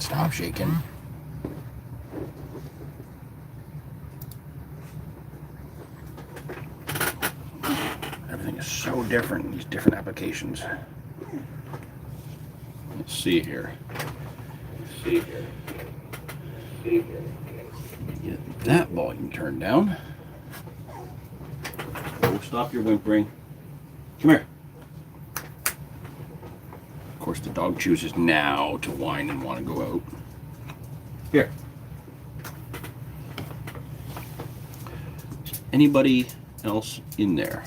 Stop shaking. Everything is so different in these different applications. Let's see here. Get that volume turned down. Oh, stop your whimpering. Come here. Of course, the dog chooses now to whine and want to go out. Here. Anybody else in there?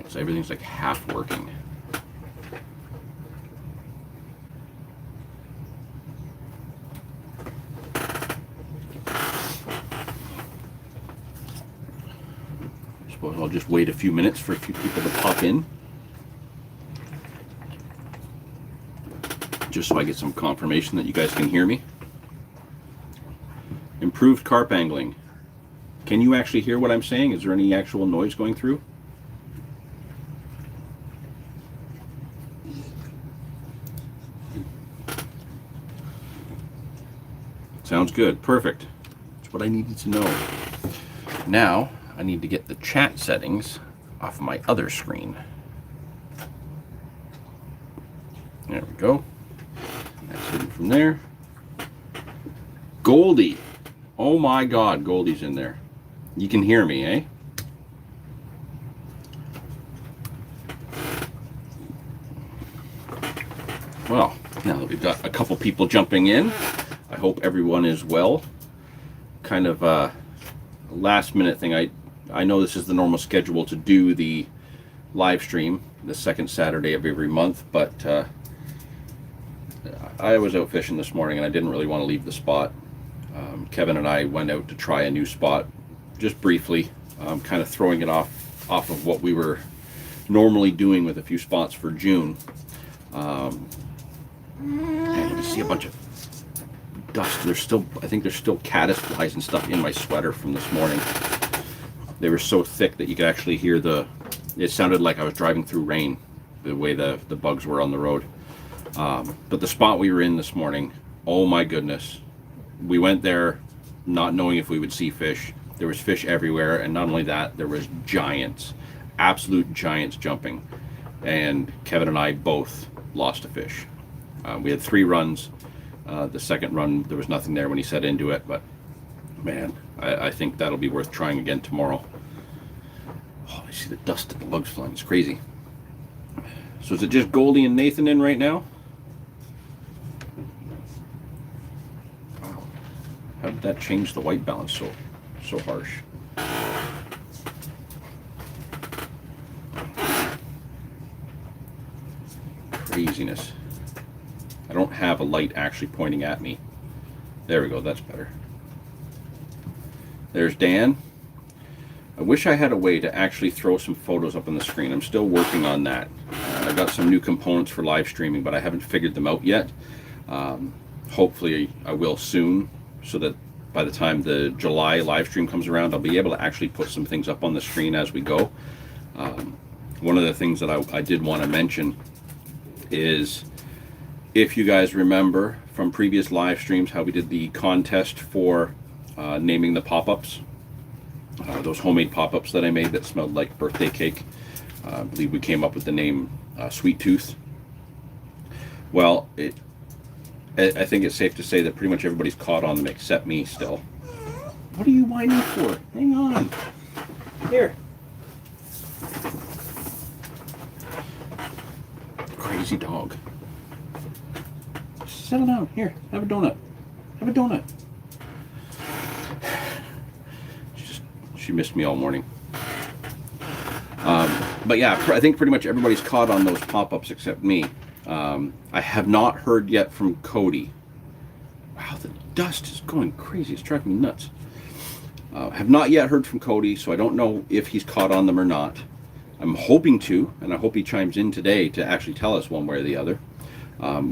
So everything's like half working. I suppose I'll just wait a few minutes for a few people to pop in, just so I get some confirmation that you guys can hear me. Improved carp angling. Can you actually hear what I'm saying? Is there any actual noise going through? Sounds good. Perfect. That's what I needed to know. Now, I need to get the chat settings off my other screen. There we go. That's hidden from there. Goldie. Oh my God, Goldie's in there. You can hear me, eh? Well, now that we've got a couple people jumping in, I hope everyone is well. Kind of a last minute thing. I know this is the normal schedule to do the live stream the second Saturday of every month, but I was out fishing this morning and I didn't really want to leave the spot. Kevin and I went out to try a new spot just briefly, kind of throwing it off of what we were normally doing with a few spots for June. And you see a bunch of dust. I think there's still caddis flies and stuff in my sweater from this morning. They were so thick that you could actually hear it sounded like I was driving through rain, the way the bugs were on the road. But the spot we were in this morning, oh my goodness. We went there not knowing if we would see fish. There was fish everywhere, and not only that, there was giants, absolute giants jumping. And Kevin and I both lost a fish. We had 3 runs. The second run, there was nothing there when he set into it, but man, I think that'll be worth trying again tomorrow. Oh, I see the dust of the bugs flying. It's crazy. So is it just Goldie and Nathan in right now? Wow. How did that change the white balance so harsh? Craziness. I don't have a light actually pointing at me. There we go, that's better. There's Dan. I wish I had a way to actually throw some photos up on the screen. I'm still working on that. I've got some new components for live streaming, but I haven't figured them out yet. Hopefully I will soon, so that by the time the July live stream comes around, I'll be able to actually put some things up on the screen as we go. One of the things that I did want to mention is, if you guys remember from previous live streams how we did the contest for naming the pop-ups, those homemade pop-ups that I made that smelled like birthday cake. I believe we came up with the name Sweet Tooth. Well, I think it's safe to say that pretty much everybody's caught on them except me still. What are you whining for? Hang on. Here. Crazy dog. Settle down. Here, have a donut. Have a donut. She missed me all morning. But yeah, I think pretty much everybody's caught on those pop-ups except me. I have not heard yet from Cody. Wow, the dust is going crazy. It's driving me nuts. Have not yet heard from Cody, so I don't know if he's caught on them or not. I'm hoping to, and I hope he chimes in today to actually tell us one way or the other.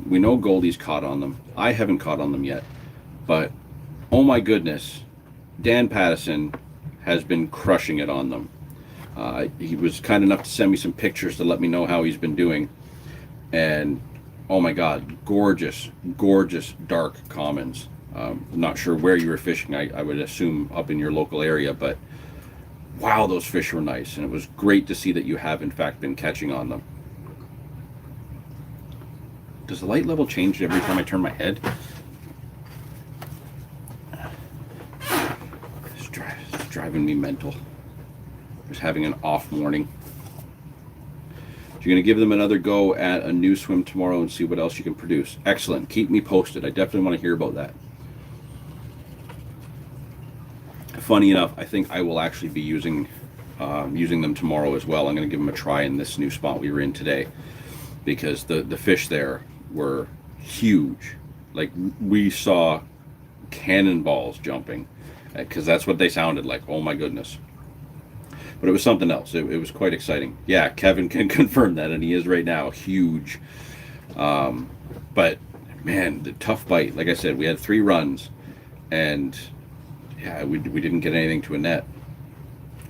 We know Goldie's caught on them. I haven't caught on them yet. But, oh my goodness, Dan Pattison has been crushing it on them. He was kind enough to send me some pictures to let me know how he's been doing. And oh my God, gorgeous, gorgeous dark commons. Not sure where you were fishing. I would assume up in your local area, but wow, those fish were nice. And it was great to see that you have in fact been catching on them. Does the light level change every time I turn my head? It's driving me mental. Just having an off morning. So you're going to give them another go at a new swim tomorrow and see what else you can produce. Excellent. Keep me posted. I definitely want to hear about that. Funny enough, I think I will actually be using them tomorrow as well. I'm going to give them a try in this new spot we were in today, because the fish there were huge. Like, we saw cannonballs jumping, because that's what they sounded like. Oh my goodness. But it was something else. It was quite exciting. Yeah, Kevin can confirm that, and he is right now huge. But man, the tough bite. Like I said, we had 3 runs, and yeah, we didn't get anything to a net.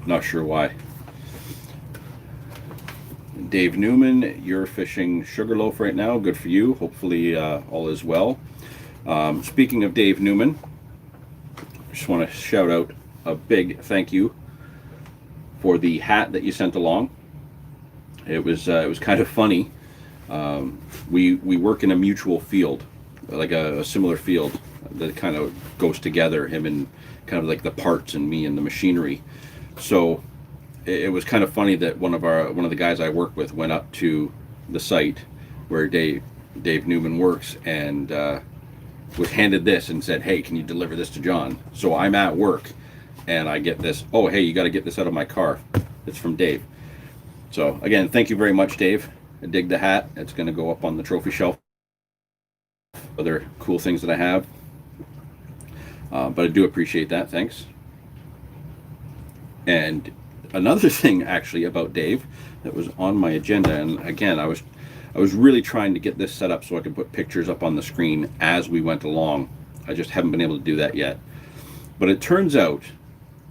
Not sure why. Dave Newman, you're fishing Sugarloaf right now. Good for you. Hopefully all is well. Speaking of Dave Newman, I just want to shout out a big thank you for the hat that you sent along. It was kind of funny. We work in a mutual field, like a similar field that kind of goes together, him and kind of like the parts and me and the machinery. So it was kind of funny that one of the guys I work with went up to the site where Dave Newman works, and was handed this and said, "Hey, can you deliver this to John?" So I'm at work and I get this. "Oh, hey, you got to get this out of my car. It's from Dave." So again, thank you very much, Dave. I dig the hat. It's going to go up on the trophy shelf. Other cool things that I have. But I do appreciate that. Thanks. And another thing actually about Dave that was on my agenda, and again, I was really trying to get this set up so I could put pictures up on the screen as we went along. I just haven't been able to do that yet. But it turns out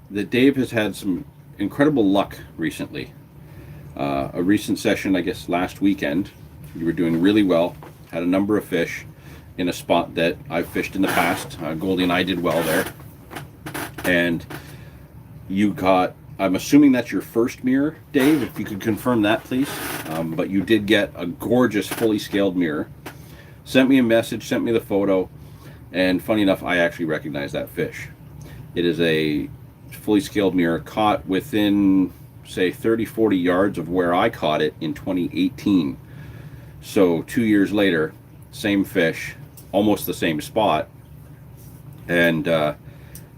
that Dave has had some incredible luck recently. A recent session, I guess last weekend, you were doing really well, had a number of fish in a spot that I've fished in the past. Goldie and I did well there. And you got, I'm assuming that's your first mirror, Dave, if you could confirm that, please. But you did get a gorgeous fully scaled mirror. Sent me a message, sent me the photo, and funny enough, I actually recognize that fish. It is a fully scaled mirror caught within, say, 30-40 yards of where I caught it in 2018. So 2 years later, same fish, almost the same spot. And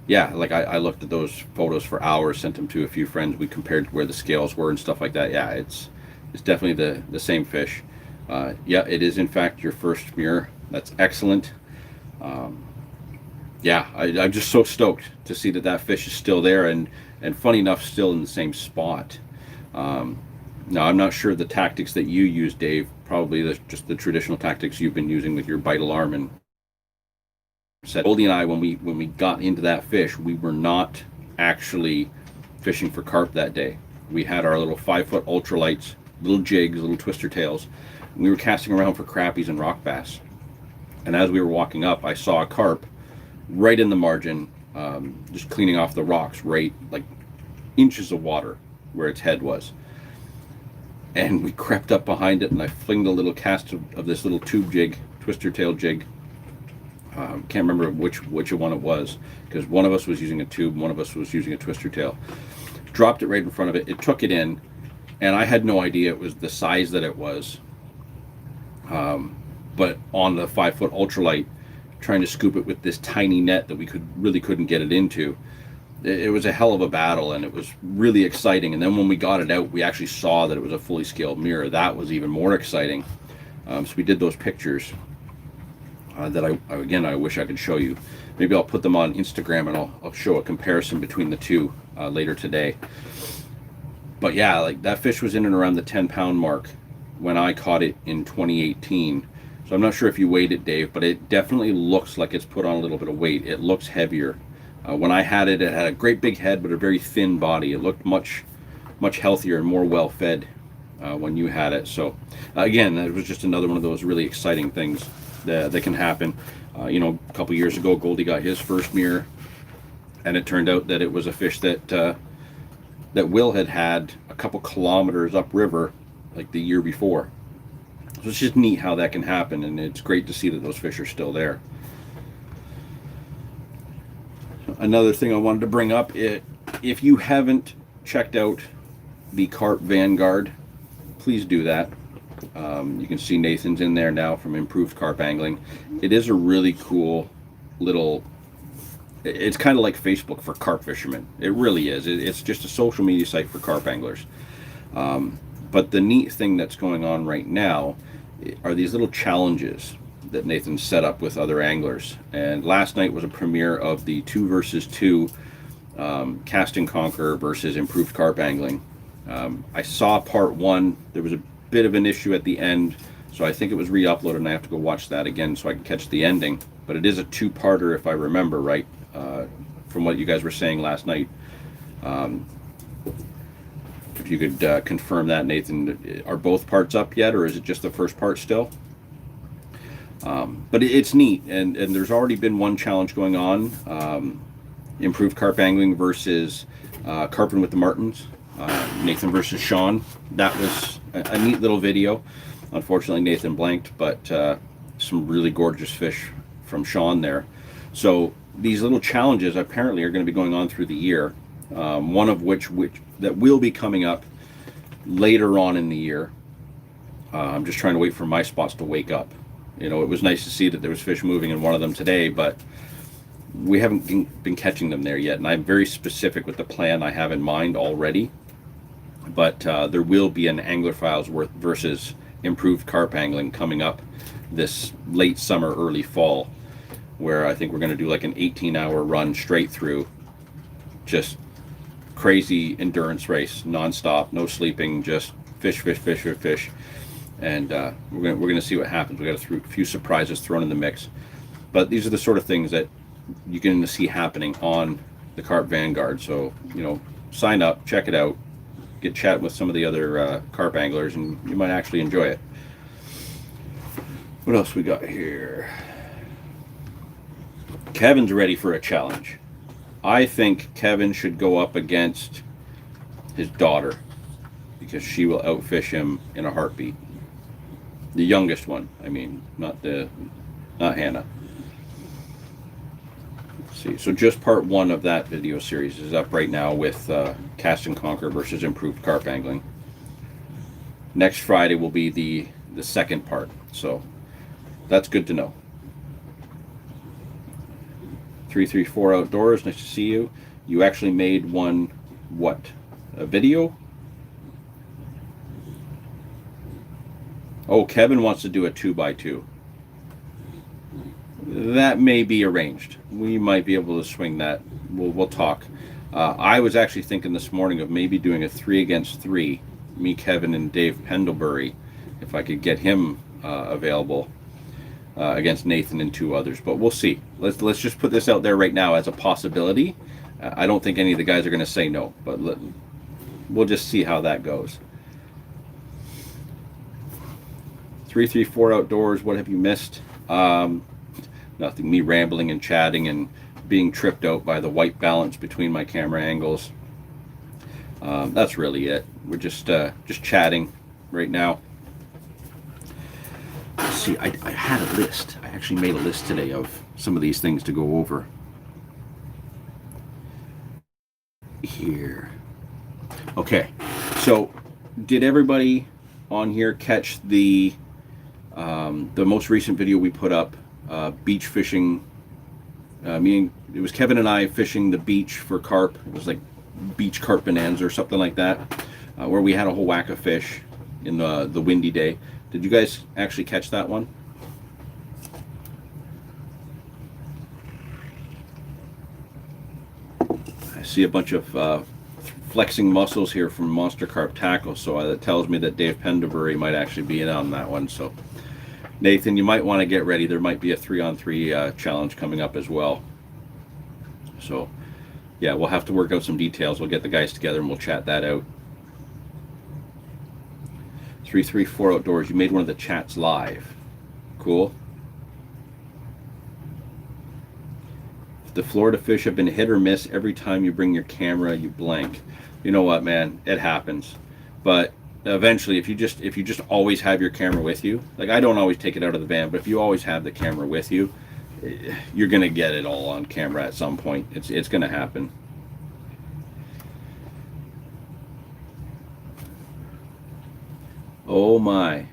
yeah, like I looked at those photos for hours, sent them to a few friends. We compared where the scales were and stuff like that. Yeah, it's definitely the same fish. Yeah, it is in fact your first mirror. That's excellent. Yeah, I'm just so stoked to see that fish is still there, and funny enough, still in the same spot. Now, I'm not sure the tactics that you use, Dave. Probably just the traditional tactics you've been using with your bite alarm and set. Goldie and I, when we got into that fish, we were not actually fishing for carp that day. We had our little 5-foot ultralights, little jigs, little twister tails, and we were casting around for crappies and rock bass. And as we were walking up, I saw a carp right in the margin, just cleaning off the rocks, right like inches of water where its head was. And we crept up behind it, and I flinged a little cast of this little tube jig, twister tail jig. Can't remember which one it was, because one of us was using a tube, one of us was using a twister tail. Dropped it right in front of it. It took it in, and I had no idea it was the size that it was. But on the 5-foot ultralight, trying to scoop it with this tiny net that we really couldn't get it into. It was a hell of a battle, and it was really exciting. And then when we got it out, we actually saw that it was a fully scaled mirror. That was even more exciting. So we did those pictures that I wish I could show you. Maybe I'll put them on Instagram, and I'll show a comparison between the two later today. But yeah, like that fish was in and around the 10-pound mark when I caught it in 2018. So I'm not sure if you weighed it, Dave, but it definitely looks like it's put on a little bit of weight. It looks heavier. When I had it, it had a great big head, but a very thin body. It looked much much healthier and more well fed when you had it. So again, that was just another one of those really exciting things that can happen. You know, a couple years ago, Goldie got his first mirror, and it turned out that it was a fish that that Will had a couple kilometers upriver, like the year before. So it's just neat how that can happen, and it's great to see that those fish are still there. Another thing I wanted to bring up, if you haven't checked out the Carp Vanguard, please do that. You can see Nathan's in there now from Improved Carp Angling. It is a really cool little, it's kind of like Facebook for carp fishermen. It really is. It's just a social media site for carp anglers. But the neat thing that's going on right now are these little challenges that Nathan set up with other anglers. And last night was a premiere of the 2 versus 2 Cast and Conquer versus Improved Carp Angling. I saw part 1. There was a bit of an issue at the end, so I think it was re-uploaded, and I have to go watch that again so I can catch the ending. But it is a 2-parter if I remember right, from what you guys were saying last night. If you could confirm that, Nathan, are both parts up yet, or is it just the first part still? But it's neat, and there's already been one challenge going on, Improved Carp Angling versus Carping with the Martins, Nathan versus Sean. That was a neat little video. Unfortunately, Nathan blanked, but some really gorgeous fish from Sean there. So these little challenges apparently are going to be going on through the year, one of which that will be coming up later on in the year. I'm just trying to wait for my spots to wake up. You know, it was nice to see that there was fish moving in one of them today, but we haven't been catching them there yet, and I'm very specific with the plan I have in mind already. But there will be an Angler Files versus Improved Carp Angling coming up this late summer, early fall, where I think we're going to do like an 18-hour run straight through, just crazy endurance race, non-stop, no sleeping, just fish, fish, fish, fish, fish. And we're gonna see what happens. We got a few surprises thrown in the mix, but these are the sort of things that you can see happening on the Carp Vanguard. So, you know, sign up, check it out, get chatting with some of the other carp anglers, and you might actually enjoy it. What else we got here? Kevin's ready for a challenge. I think Kevin should go up against his daughter, because she will outfish him in a heartbeat. The youngest one, I mean, not Hannah. Let's see, so just part 1 of that video series is up right now with Cast and Conquer versus Improved Carp Angling. Next Friday will be the second part, so that's good to know. 334 Outdoors, nice to see you. You actually made one, what, a video? Oh, Kevin wants to do a 2x2. That may be arranged. We might be able to swing that. We'll talk. I was actually thinking this morning of maybe doing a 3 against 3, me, Kevin, and Dave Pendlebury, if I could get him available against Nathan and 2 others. But we'll see. Let's just put this out there right now as a possibility. I don't think any of the guys are going to say no, but we'll just see how that goes. 334 Outdoors, what have you missed? Nothing, me rambling and chatting and being tripped out by the white balance between my camera angles. That's really it. We're just chatting right now. Let's see, I had a list. I actually made a list today of some of these things to go over. Here. Okay, so did everybody on here catch the most recent video we put up, beach fishing? It was Kevin and I fishing the beach for carp. It was like beach carp bonanza or something like that, where we had a whole whack of fish in the windy day. Did you guys actually catch that one? I see a bunch of flexing muscles here from Monster Carp Tackle, so that tells me that Dave Pendlebury might actually be in on that one. So Nathan, you might want to get ready. There might be a 3-on-3 challenge coming up as well. So yeah, we'll have to work out some details. We'll get the guys together and we'll chat that out. 334 Outdoors. You made one of the chats live. Cool. The Florida fish have been hit or miss. Every time you bring your camera, you blank. You know what, man? It happens. But eventually, if you just always have your camera with you, like I don't always take it out of the van, but if you always have the camera with you, you're gonna get it all on camera at some point. It's gonna happen. Oh my.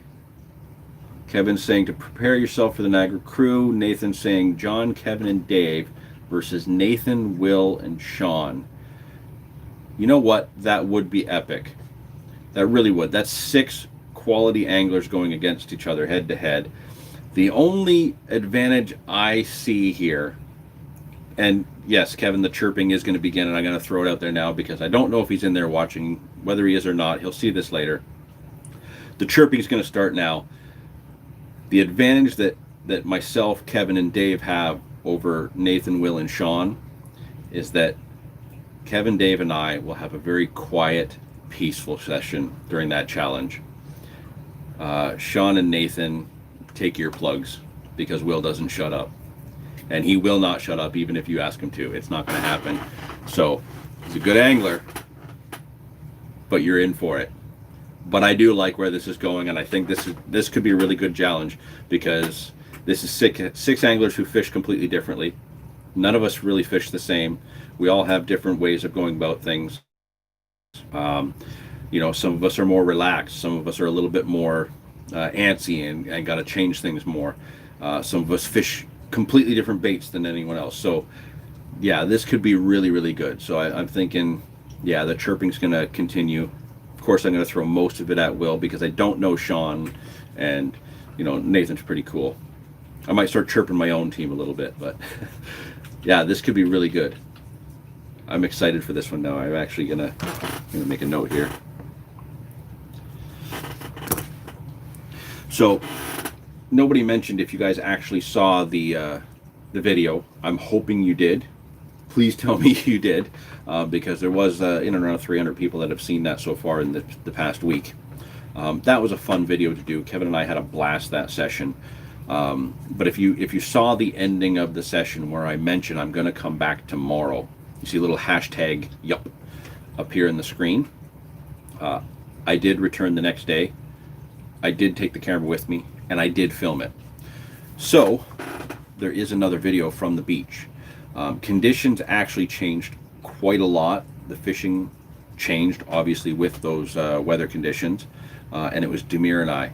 Kevin's saying to prepare yourself for the Niagara crew. Nathan saying John, Kevin, and Dave versus Nathan, Will, and Sean. You know what? That would be epic. That really would. That's 6 quality anglers going against each other head to head. The only advantage I see here, and yes, Kevin, the chirping is going to begin, and I'm going to throw it out there now because I don't know if he's in there watching. Whether he is or not, he'll see this later. The chirping is going to start now. The advantage that myself, Kevin, and Dave have over Nathan, Will, and Sean is that Kevin, Dave, and I will have a very quiet, peaceful session during that challenge. Sean and Nathan take earplugs because Will doesn't shut up. And he will not shut up even if you ask him to. It's not going to happen. So he's a good angler, but you're in for it. But I do like where this is going, and I think this could be a really good challenge because this is 6 anglers who fish completely differently. None of us really fish the same. We all have different ways of going about things. You know, some of us are more relaxed. Some of us are a little bit more antsy and got to change things more. Some of us fish completely different baits than anyone else. So, yeah, this could be really, really good. So I'm thinking, yeah, the chirping's going to continue. Of course, I'm going to throw most of it at Will because I don't know Sean, and you know Nathan's pretty cool. I might start chirping my own team a little bit, but yeah, this could be really good. I'm excited for this one now. I'm actually gonna make a note here. So nobody mentioned if you guys actually saw the video. I'm hoping you did. Please tell me you did, because there was in and around 300 people that have seen that so far in the past week. That was a fun video to do. Kevin and I had a blast that session. But if you saw the ending of the session where I mentioned I'm going to come back tomorrow, you see a little hashtag yup up here in the screen. I did return the next day. I did take the camera with me, and I did film it. So there is another video from the beach. Conditions actually changed quite a lot. The fishing changed, obviously, with those weather conditions, and it was Demir and I.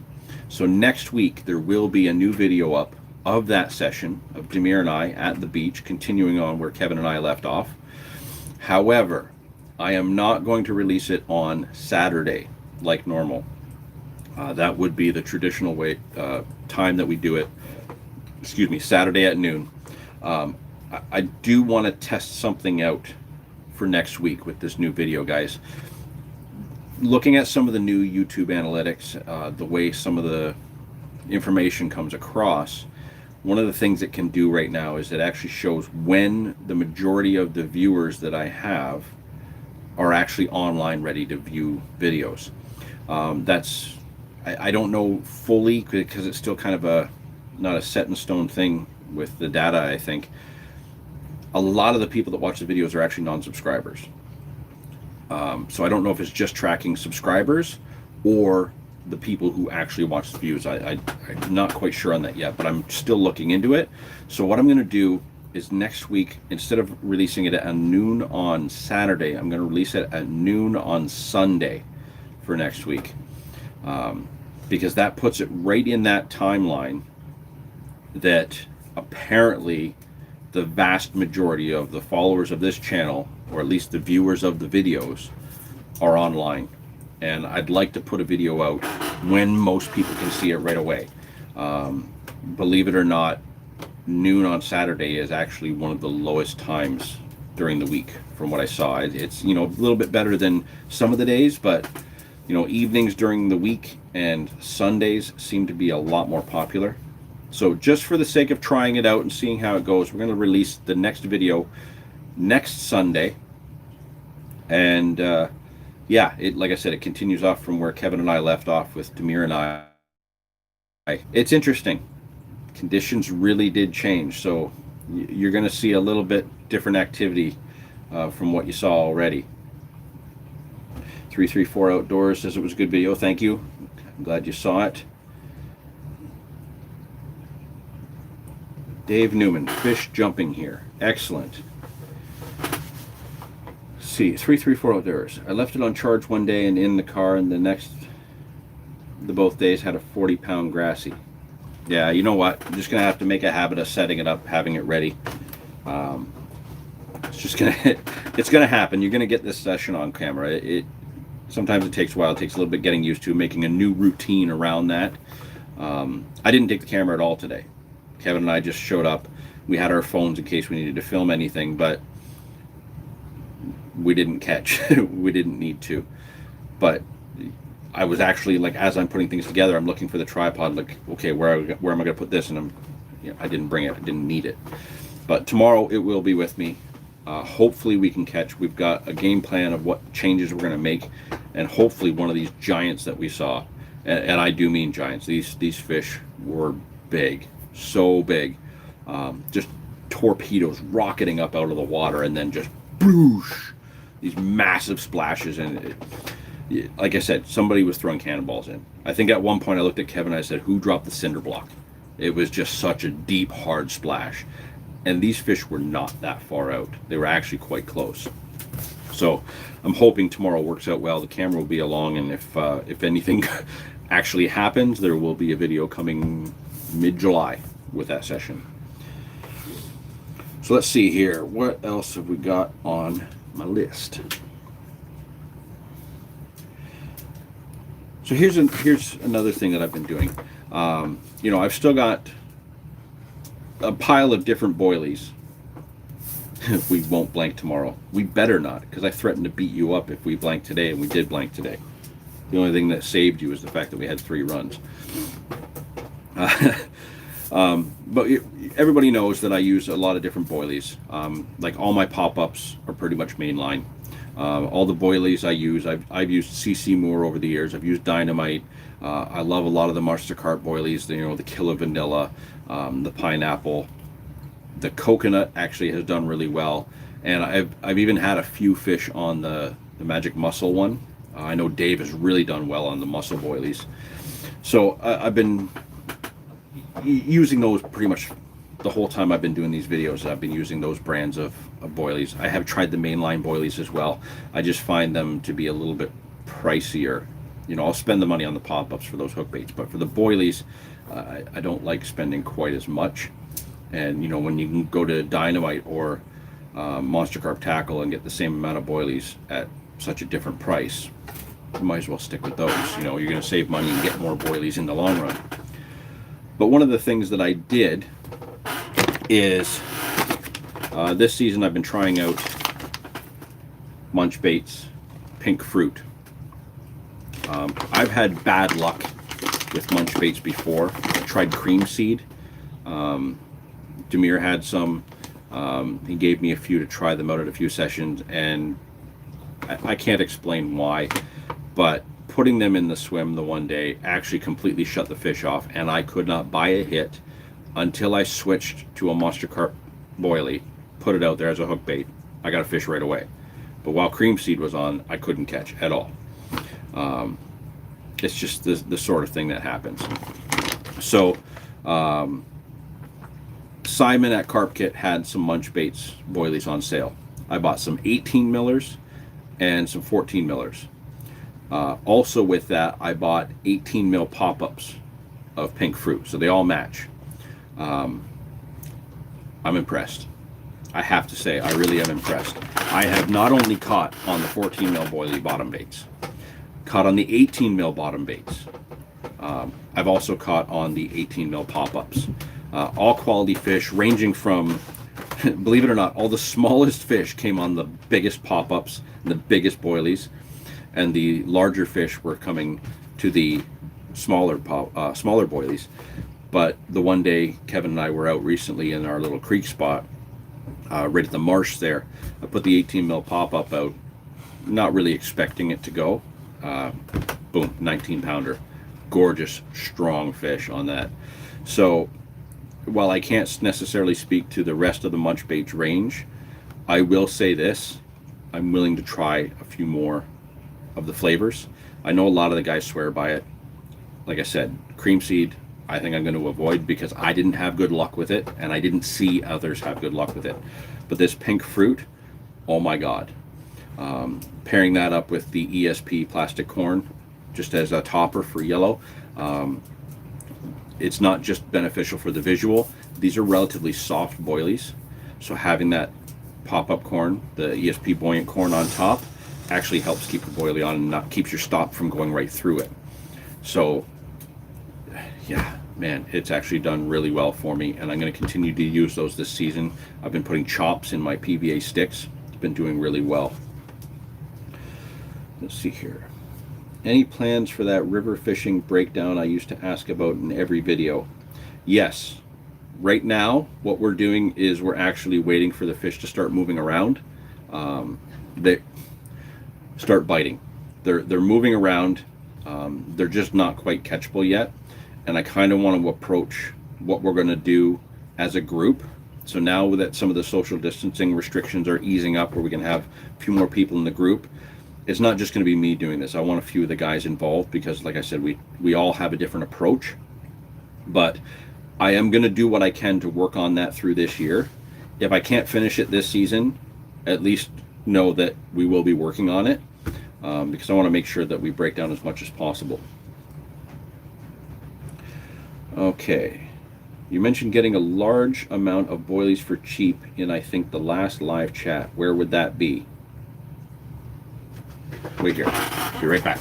So next week, there will be a new video up of that session of Demir and I at the beach, continuing on where Kevin and I left off. However, I am not going to release it on Saturday like normal. That would be the traditional way time that we do it. Excuse me, Saturday at noon. I do want to test something out for next week with this new video, guys. Looking at some of the new YouTube analytics, the way some of the information comes across, one of the things it can do right now is it actually shows when the majority of the viewers that I have are actually online ready to view videos. I don't know fully because it's still kind of not a set in stone thing with the data, I think. A lot of the people that watch the videos are actually non-subscribers. So I don't know if it's just tracking subscribers or the people who actually watch the views. I'm not quite sure on that yet, but I'm still looking into it. So what I'm going to do is next week, instead of releasing it at noon on Saturday, I'm going to release it at noon on Sunday for next week. Because that puts it right in that timeline that apparently the vast majority of the followers of this channel, or at least the viewers of the videos, are online. And I'd like to put a video out when most people can see it right away. Believe it or not, noon on Saturday is actually one of the lowest times during the week from what I saw. It's, you know, a little bit better than some of the days, but you know, evenings during the week and Sundays seem to be a lot more popular. So just for the sake of trying it out and seeing how it goes, we're going to release the next video next Sunday. And yeah, it, like I said, it continues off from where Kevin and I left off with Demir and I. It's interesting. Conditions really did change, so you're going to see a little bit different activity from what you saw already. 334 Outdoors says it was a good video. Thank you. I'm glad you saw it. Dave Newman, fish jumping here. Excellent. Let's see, 334 Outdoors. I left it on charge one day and in the car, and the both days had a 40-pound grassy. Yeah, you know what? I'm just gonna have to make a habit of setting it up, having it ready. It's gonna happen. You're gonna get this session on camera. Sometimes it takes a while. It takes a little bit getting used to making a new routine around that. I didn't take the camera at all today. Kevin and I just showed up. We had our phones in case we needed to film anything, but we didn't catch. We didn't need to. But I was actually, like, as I'm putting things together, I'm looking for the tripod, like, okay, where am I going to put this? And I didn't bring it. I didn't need it. But tomorrow it will be with me. Hopefully we can catch. We've got a game plan of what changes we're going to make, and hopefully one of these giants that we saw, and I do mean giants. These fish were big, so big, just torpedoes rocketing up out of the water, and then just boosh, these massive splashes. And like I said, somebody was throwing cannonballs in. I think at one point I looked at Kevin and I said, who dropped the cinder block? It was just such a deep, hard splash. And these fish were not that far out. They were actually quite close. So I'm hoping tomorrow works out well. The camera will be along, and if anything actually happens, there will be a video coming mid-July with that session. So let's see here. What else have we got on my list? So here's another thing that I've been doing. I've still got a pile of different boilies. We won't blank tomorrow. We better not, because I threatened to beat you up if we blanked today, and we did blank today. The only thing that saved you is the fact that we had 3 runs. But everybody knows that I use a lot of different boilies. Like all my pop-ups are pretty much mainline. All the boilies I use, I've used CC Moore over the years. I've used Dynamite. I love a lot of the Monster Carp boilies. The Killer Vanilla, the pineapple, the coconut actually has done really well. And I've even had a few fish on the Magic Mussel one. I know Dave has really done well on the mussel boilies. So I've been using those pretty much the whole time I've been doing these videos. I've been using those brands of boilies. I have tried the mainline boilies as well. I just find them to be a little bit pricier. I'll spend the money on the pop-ups for those hook baits, but for the boilies, I don't like spending quite as much. And when you can go to Dynamite or Monster Carp Tackle and get the same amount of boilies at such a different price, you might as well stick with those. You're going to save money and get more boilies in the long run. But one of the things that I did is this season I've been trying out Munch Baits Pink Fruit. I've had bad luck with Munch Baits before. I tried Cream Seed. Demir had some. He gave me a few to try them out at a few sessions, and I can't explain why, but putting them in the swim the one day actually completely shut the fish off, and I could not buy a hit until I switched to a Monster Carp boilie, put it out there as a hook bait. I got a fish right away. But while Cream Seed was on, I couldn't catch at all. It's just the sort of thing that happens. So Simon at Carp Kit had some Munch Baits boilies on sale. I bought some 18 millers and some 14 millers. Also with that, I bought 18 mil pop-ups of Pink Fruit, so they all match. I'm impressed. I have to say, I really am impressed. I have not only caught on the 14 mil boilie bottom baits, caught on the 18 mil bottom baits. I've also caught on the 18 mil pop-ups. All quality fish, ranging from, believe it or not, all the smallest fish came on the biggest pop-ups, the biggest boilies, and the larger fish were coming to the smaller boilies. But the one day Kevin and I were out recently in our little creek spot, right at the marsh there, I put the 18 mil pop-up out, not really expecting it to go. Boom, 19 pounder. Gorgeous, strong fish on that. So while I can't necessarily speak to the rest of the munch baits range, I will say this: I'm willing to try a few more of the flavors. I know a lot of the guys swear by it. Like I said, cream seed, I think I'm going to avoid because I didn't have good luck with it, and I didn't see others have good luck with it. But this pink fruit, oh my God. Pairing that up with the ESP plastic corn, just as a topper for yellow, it's not just beneficial for the visual. These are relatively soft boilies, so having that pop-up corn, the ESP buoyant corn on top, actually helps keep the boilie on and not keeps your stop from going right through it. So yeah, man, it's actually done really well for me, and I'm going to continue to use those this season. I've been putting chops in my PVA sticks. It's been doing really well. Let's see here. Any plans for that river fishing breakdown I used to ask about in every video? Yes. Right now, what we're doing is we're actually waiting for the fish to start moving around. They start biting. They're moving around. They're just not quite catchable yet. And I kind of want to approach what we're going to do as a group. So now that some of the social distancing restrictions are easing up, where we can have a few more people in the group, it's not just going to be me doing this. I want a few of the guys involved because, like I said, we all have a different approach. But I am going to do what I can to work on that through this year. If I can't finish it this season, at least know that we will be working on it, because I want to make sure that we break down as much as possible. Okay. You mentioned getting a large amount of boilies for cheap in, I think, the last live chat. Where would that be? Wait here. Be right back.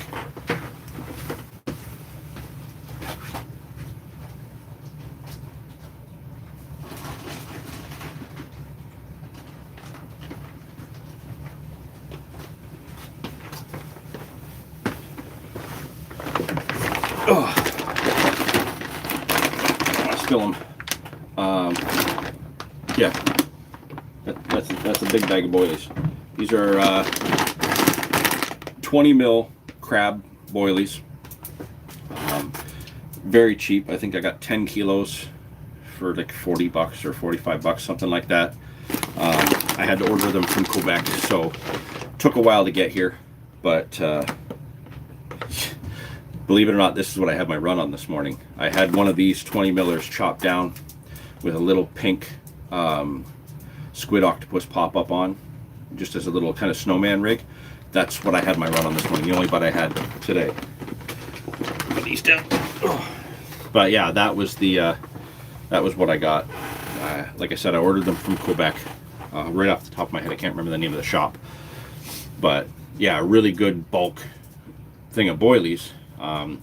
Oh. Spill them. Yeah. That's a big bag of boilies. These are 20 mil crab boilies. Very cheap. I think I got 10 kilos for like 40 bucks or 45 bucks, something like that. I had to order them from Quebec, so took a while to get here, but believe it or not, this is what I had my run on this morning. I had one of these 20 millers chopped down with a little pink squid octopus pop up on, just as a little kind of snowman rig. That's what I had my run on this morning, the only bite I had today. Put these down. But yeah, that was what I got. Like I said, I ordered them from Quebec. Right off the top of my head, I can't remember the name of the shop. But yeah, a really good bulk thing of boilies.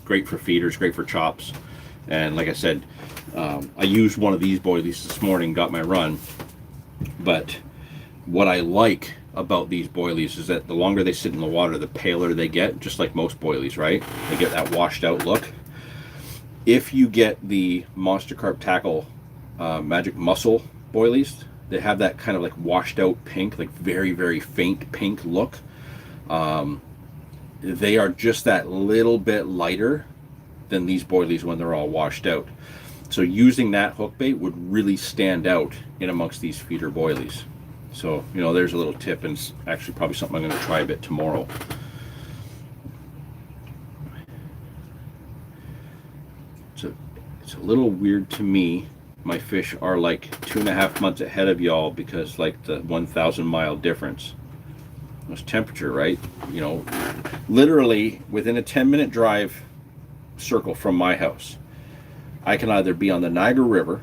Great for feeders, great for chops. And like I said, I used one of these boilies this morning, got my run. But what I like about these boilies is that the longer they sit in the water, the paler they get, just like most boilies, right? They get that washed out look. If you get the Monster Carp Tackle Magic Muscle boilies, they have that kind of like washed out pink, like very, very faint pink look. They are just that little bit lighter than these boilies when they're all washed out. So using that hook bait would really stand out in amongst these feeder boilies. So, you know, there's a little tip, and it's actually probably something I'm going to try a bit tomorrow. It's a little weird to me. My fish are like 2.5 months ahead of y'all because like the 1,000 mile difference. It's temperature, right? You know, literally within a 10-minute drive circle from my house, I can either be on the Niagara River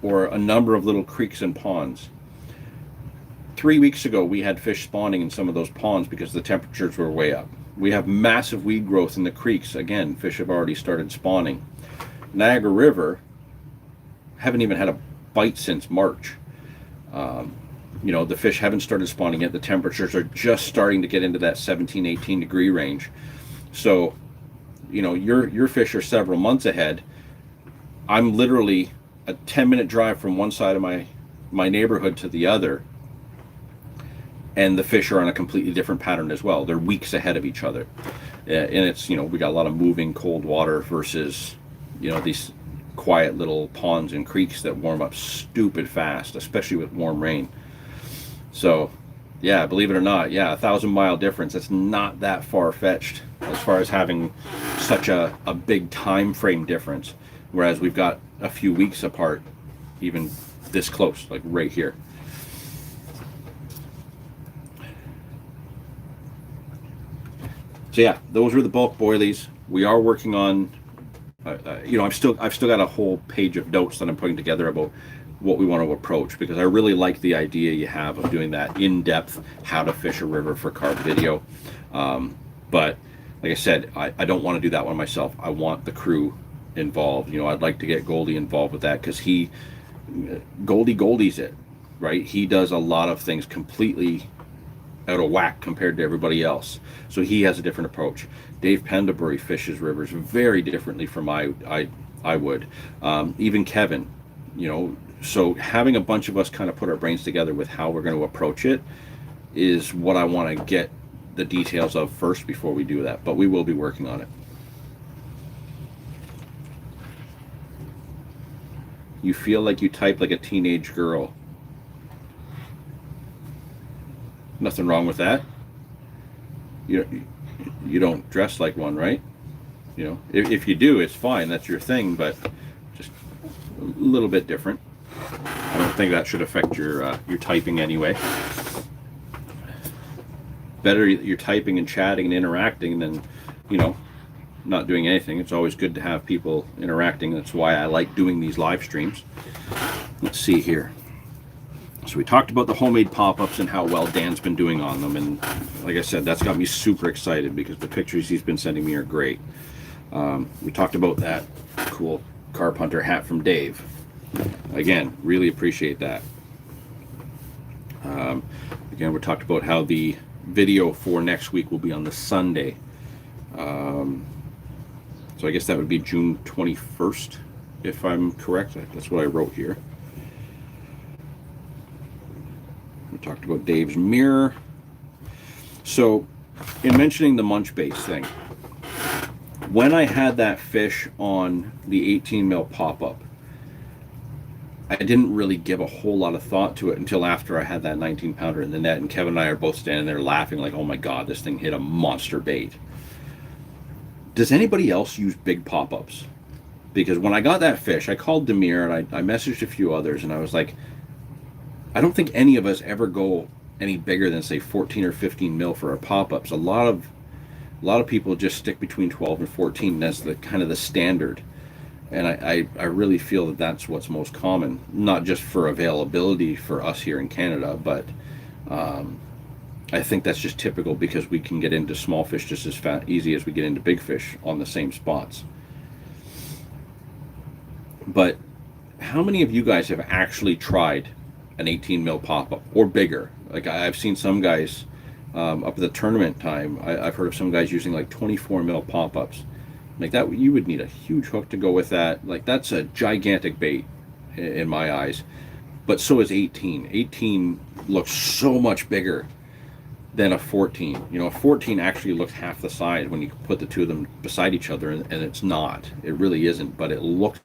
or a number of little creeks and ponds. 3 weeks ago, we had fish spawning in some of those ponds because the temperatures were way up. We have massive weed growth in the creeks. Again, fish have already started spawning. Niagara River, haven't even had a bite since March. You know, the fish haven't started spawning yet. The temperatures are just starting to get into that 17, 18 degree range. So, you know, your fish are several months ahead. I'm literally a 10-minute drive from one side of my neighborhood to the other. and the fish are on a completely different pattern as well. They're weeks ahead of each other. And it's, we got a lot of moving cold water versus, these quiet little ponds and creeks that warm up stupid fast, especially with warm rain. So, yeah, believe it or not, 1,000-mile difference. That's not that far-fetched as far as having such a big time frame difference. Whereas we've got a few weeks apart, even this close, like right here. So yeah, those were the bulk boilies. We are working on, I've still got a whole page of notes that I'm putting together about what we want to approach, because I really like the idea you have of doing that in-depth how to fish a river for carp video. But like I said, I don't want to do that one myself. I want the crew involved. I'd like to get Goldie involved with that, because Goldie's it, right? He does a lot of things completely out of whack compared to everybody else, so he has a different approach. Dave Pendabury fishes rivers very differently from I would. Even Kevin, so having a bunch of us kind of put our brains together with how we're going to approach it is what I want to get the details of first before we do that, but we will be working on it. You feel like you type like a teenage girl. Nothing wrong with that. You don't dress like one, right? If you do, it's fine. That's your thing, but just a little bit different. I don't think that should affect your typing anyway. Better you're typing and chatting and interacting than, not doing anything. It's always good to have people interacting. That's why I like doing these live streams. Let's see here. So we talked about the homemade pop-ups and how well Dan's been doing on them, and like I said, that's got me super excited because the pictures he's been sending me are great. We talked about that cool carp hunter hat from Dave. Again, really appreciate that. Again, we talked about how the video for next week will be on the Sunday. So I guess that would be June 21st, if I'm correct. That's what I wrote here. We talked about Dave's mirror. So, in mentioning the munch baits thing, when I had that fish on the 18 mil pop-up, I didn't really give a whole lot of thought to it until after I had that 19 pounder in the net, and Kevin and I are both standing there laughing like, oh my god, this thing hit a monster bait. Does anybody else use big pop-ups? Because when I got that fish, I called Demir and I messaged a few others, and I was like, I don't think any of us ever go any bigger than, say, 14 or 15 mil for our pop-ups. A lot of people just stick between 12 and 14. That's the kind of the standard. And I really feel that that's what's most common, not just for availability for us here in Canada, but I think that's just typical because we can get into small fish just as easy as we get into big fish on the same spots. But how many of you guys have actually tried an 18 mil pop-up or bigger? Like I've seen some guys up at the tournament time, I've heard of some guys using like 24 mil pop-ups. Like that, you would need a huge hook to go with that. Like that's a gigantic bait in my eyes. But so is 18. 18 looks so much bigger than a 14. A 14 actually looks half the size when you put the two of them beside each other, and it's not. It really isn't, but it looks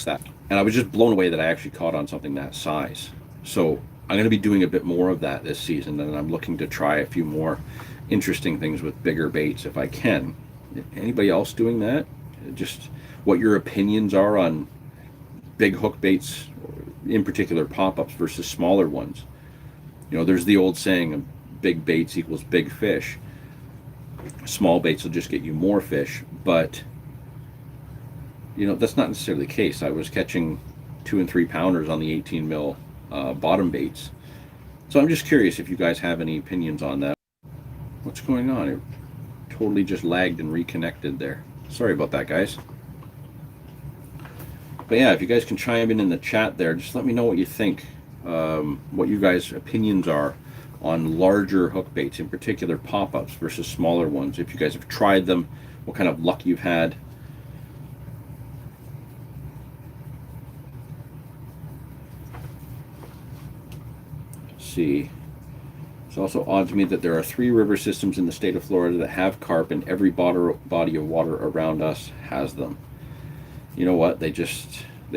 that. And I was just blown away that I actually caught on something that size. So I'm going to be doing a bit more of that this season, and I'm looking to try a few more interesting things with bigger baits if I can. Anybody else doing that? Just what your opinions are on big hook baits, in particular pop-ups versus smaller ones. There's the old saying, big baits equals big fish. Small baits will just get you more fish, but that's not necessarily the case. I was catching 2 and 3 pounders on the 18 mil bottom baits. So I'm just curious if you guys have any opinions on that. What's going on? It totally just lagged and reconnected there. Sorry about that, guys. But yeah, if you guys can chime in the chat there, just let me know what you think. What you guys' opinions are on larger hook baits, in particular pop-ups versus smaller ones. If you guys have tried them, what kind of luck you've had. Let's see. It's also odd to me that there are 3 river systems in the state of Florida that have carp, and every body of water around us has them. You know what? They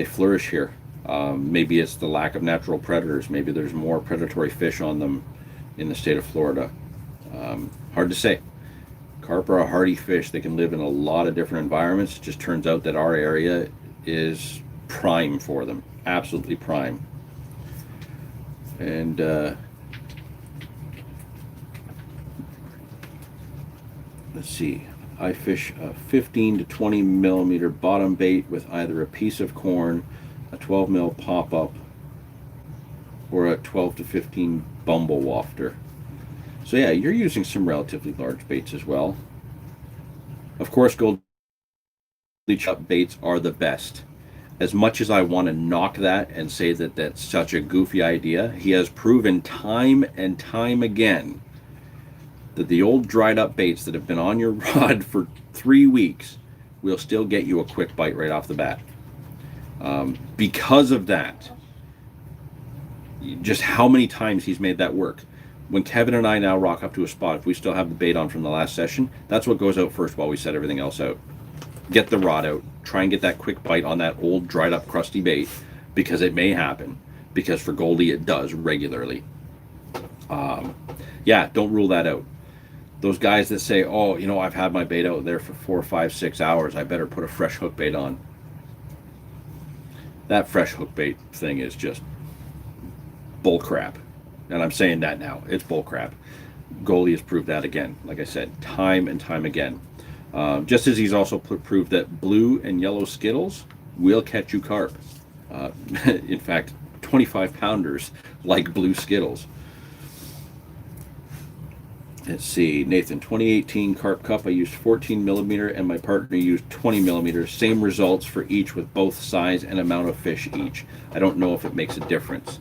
flourish here. Maybe it's the lack of natural predators. Maybe there's more predatory fish on them in the state of Florida. Hard to say. Carp are a hardy fish. They can live in a lot of different environments. It just turns out that our area is prime for them. Absolutely prime. And let's see. I fish a 15 to 20 millimeter bottom bait with either a piece of corn, a 12 mil pop-up, or a 12 to 15 bumble wafter. So yeah, you're using some relatively large baits as well. Of course, gold chop baits are the best. As much as I want to knock that and say that that's such a goofy idea, he has proven time and time again that the old dried up baits that have been on your rod for 3 weeks will still get you a quick bite right off the bat. Because of that, just how many times he's made that work. When Kevin and I now rock up to a spot, if we still have the bait on from the last session, that's what goes out first while we set everything else out. Get the rod out, try and get that quick bite on that old dried up crusty bait, because it may happen, because for Goldie it does regularly. Yeah, don't rule that out. Those guys that say, oh, you know, I've had my bait out there for 4, 5, 6 hours, I better put a fresh hook bait on. That fresh hook bait thing is just bull crap. And I'm saying that now. It's bull crap. Goldie has proved that again. Like I said, time and time again. Just as he's also proved that blue and yellow Skittles will catch you carp. In fact, 25 pounders like blue Skittles. Let's see, Nathan, 2018 Carp Cup, I used 14 millimeter and my partner used 20 millimeters. Same results for each with both size and amount of fish each. I don't know if it makes a difference.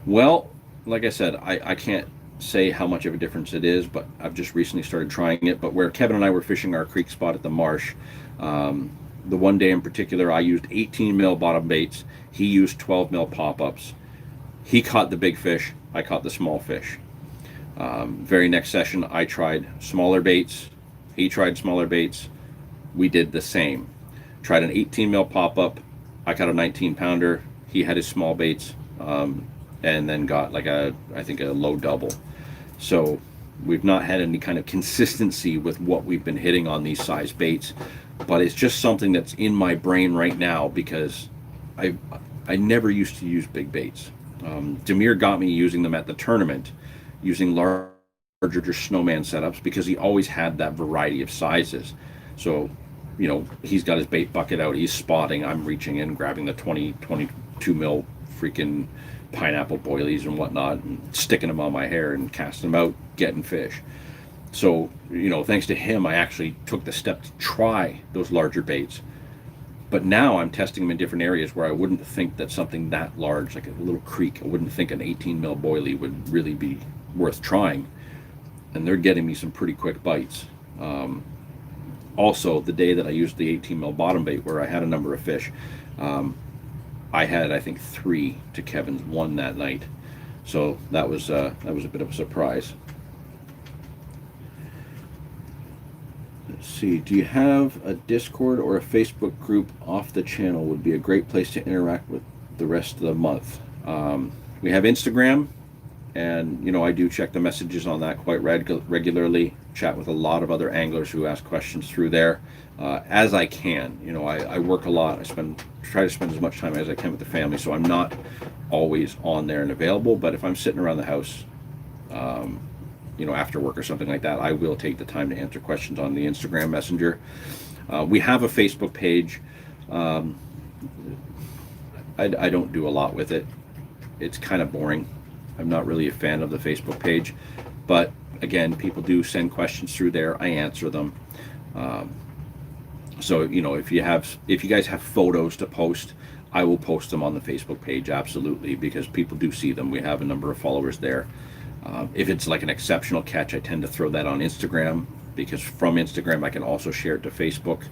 Well, like I said, I can't say how much of a difference it is, but I've just recently started trying it. But where Kevin and I were fishing our creek spot at the marsh, the one day in particular, I used 18 mil bottom baits. He used 12 mil pop-ups. He caught the big fish. I caught the small fish. Very next session, I tried smaller baits. He tried smaller baits. We did the same. Tried an 18 mil pop-up. I caught a 19 pounder. He had his small baits, and then got like I think a low double. So we've not had any kind of consistency with what we've been hitting on these size baits, but it's just something that's in my brain right now because I never used to use big baits. Demir got me using them at the tournament, using larger snowman setups because he always had that variety of sizes. So, you know, he's got his bait bucket out, he's spotting, I'm reaching in, grabbing the 22 mil freaking pineapple boilies and whatnot and sticking them on my hair and casting them out, getting fish. So, you know, thanks to him, I actually took the step to try those larger baits. But now I'm testing them in different areas where I wouldn't think that something that large, like a little creek, I wouldn't think an 18 mil boilie would really be worth trying. And they're getting me some pretty quick bites. Also, the day that I used the 18 mil bottom bait where I had a number of fish, I had, I think, 3 to Kevin's 1 that night. So that was a bit of a surprise. Let's see, do you have a Discord or a Facebook group off the channel? Would be a great place to interact with the rest of the month. We have Instagram, and, you know, I do check the messages on that quite regularly, chat with a lot of other anglers who ask questions through there, as I can. You know, I work a lot. I try to spend as much time as I can with the family, so I'm not always on there and available, but if I'm sitting around the house, you know, after work or something like that, I will take the time to answer questions on the Instagram Messenger. We have a Facebook page. I don't do a lot with it. It's kind of boring. I'm not really a fan of the Facebook page, but again, people do send questions through there. I answer them. So, you know, if you guys have photos to post, I will post them on the Facebook page, absolutely, because people do see them. We have a number of followers there. If it's like an exceptional catch, I tend to throw that on Instagram, because from Instagram I can also share it to Facebook.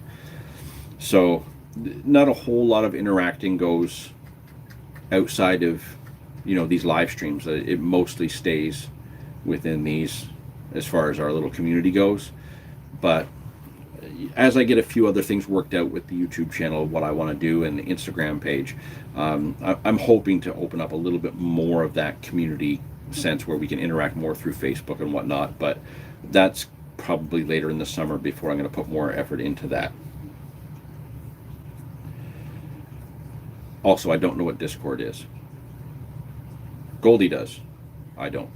So not a whole lot of interacting goes outside of, you know, these live streams. It mostly stays within these as far as our little community goes. But as I get a few other things worked out with the YouTube channel, what I want to do, and the Instagram page, I'm hoping to open up a little bit more of that community sense where we can interact more through Facebook and whatnot. But that's probably later in the summer before I'm going to put more effort into that. Also, I don't know what Discord is. Goldie does. I don't.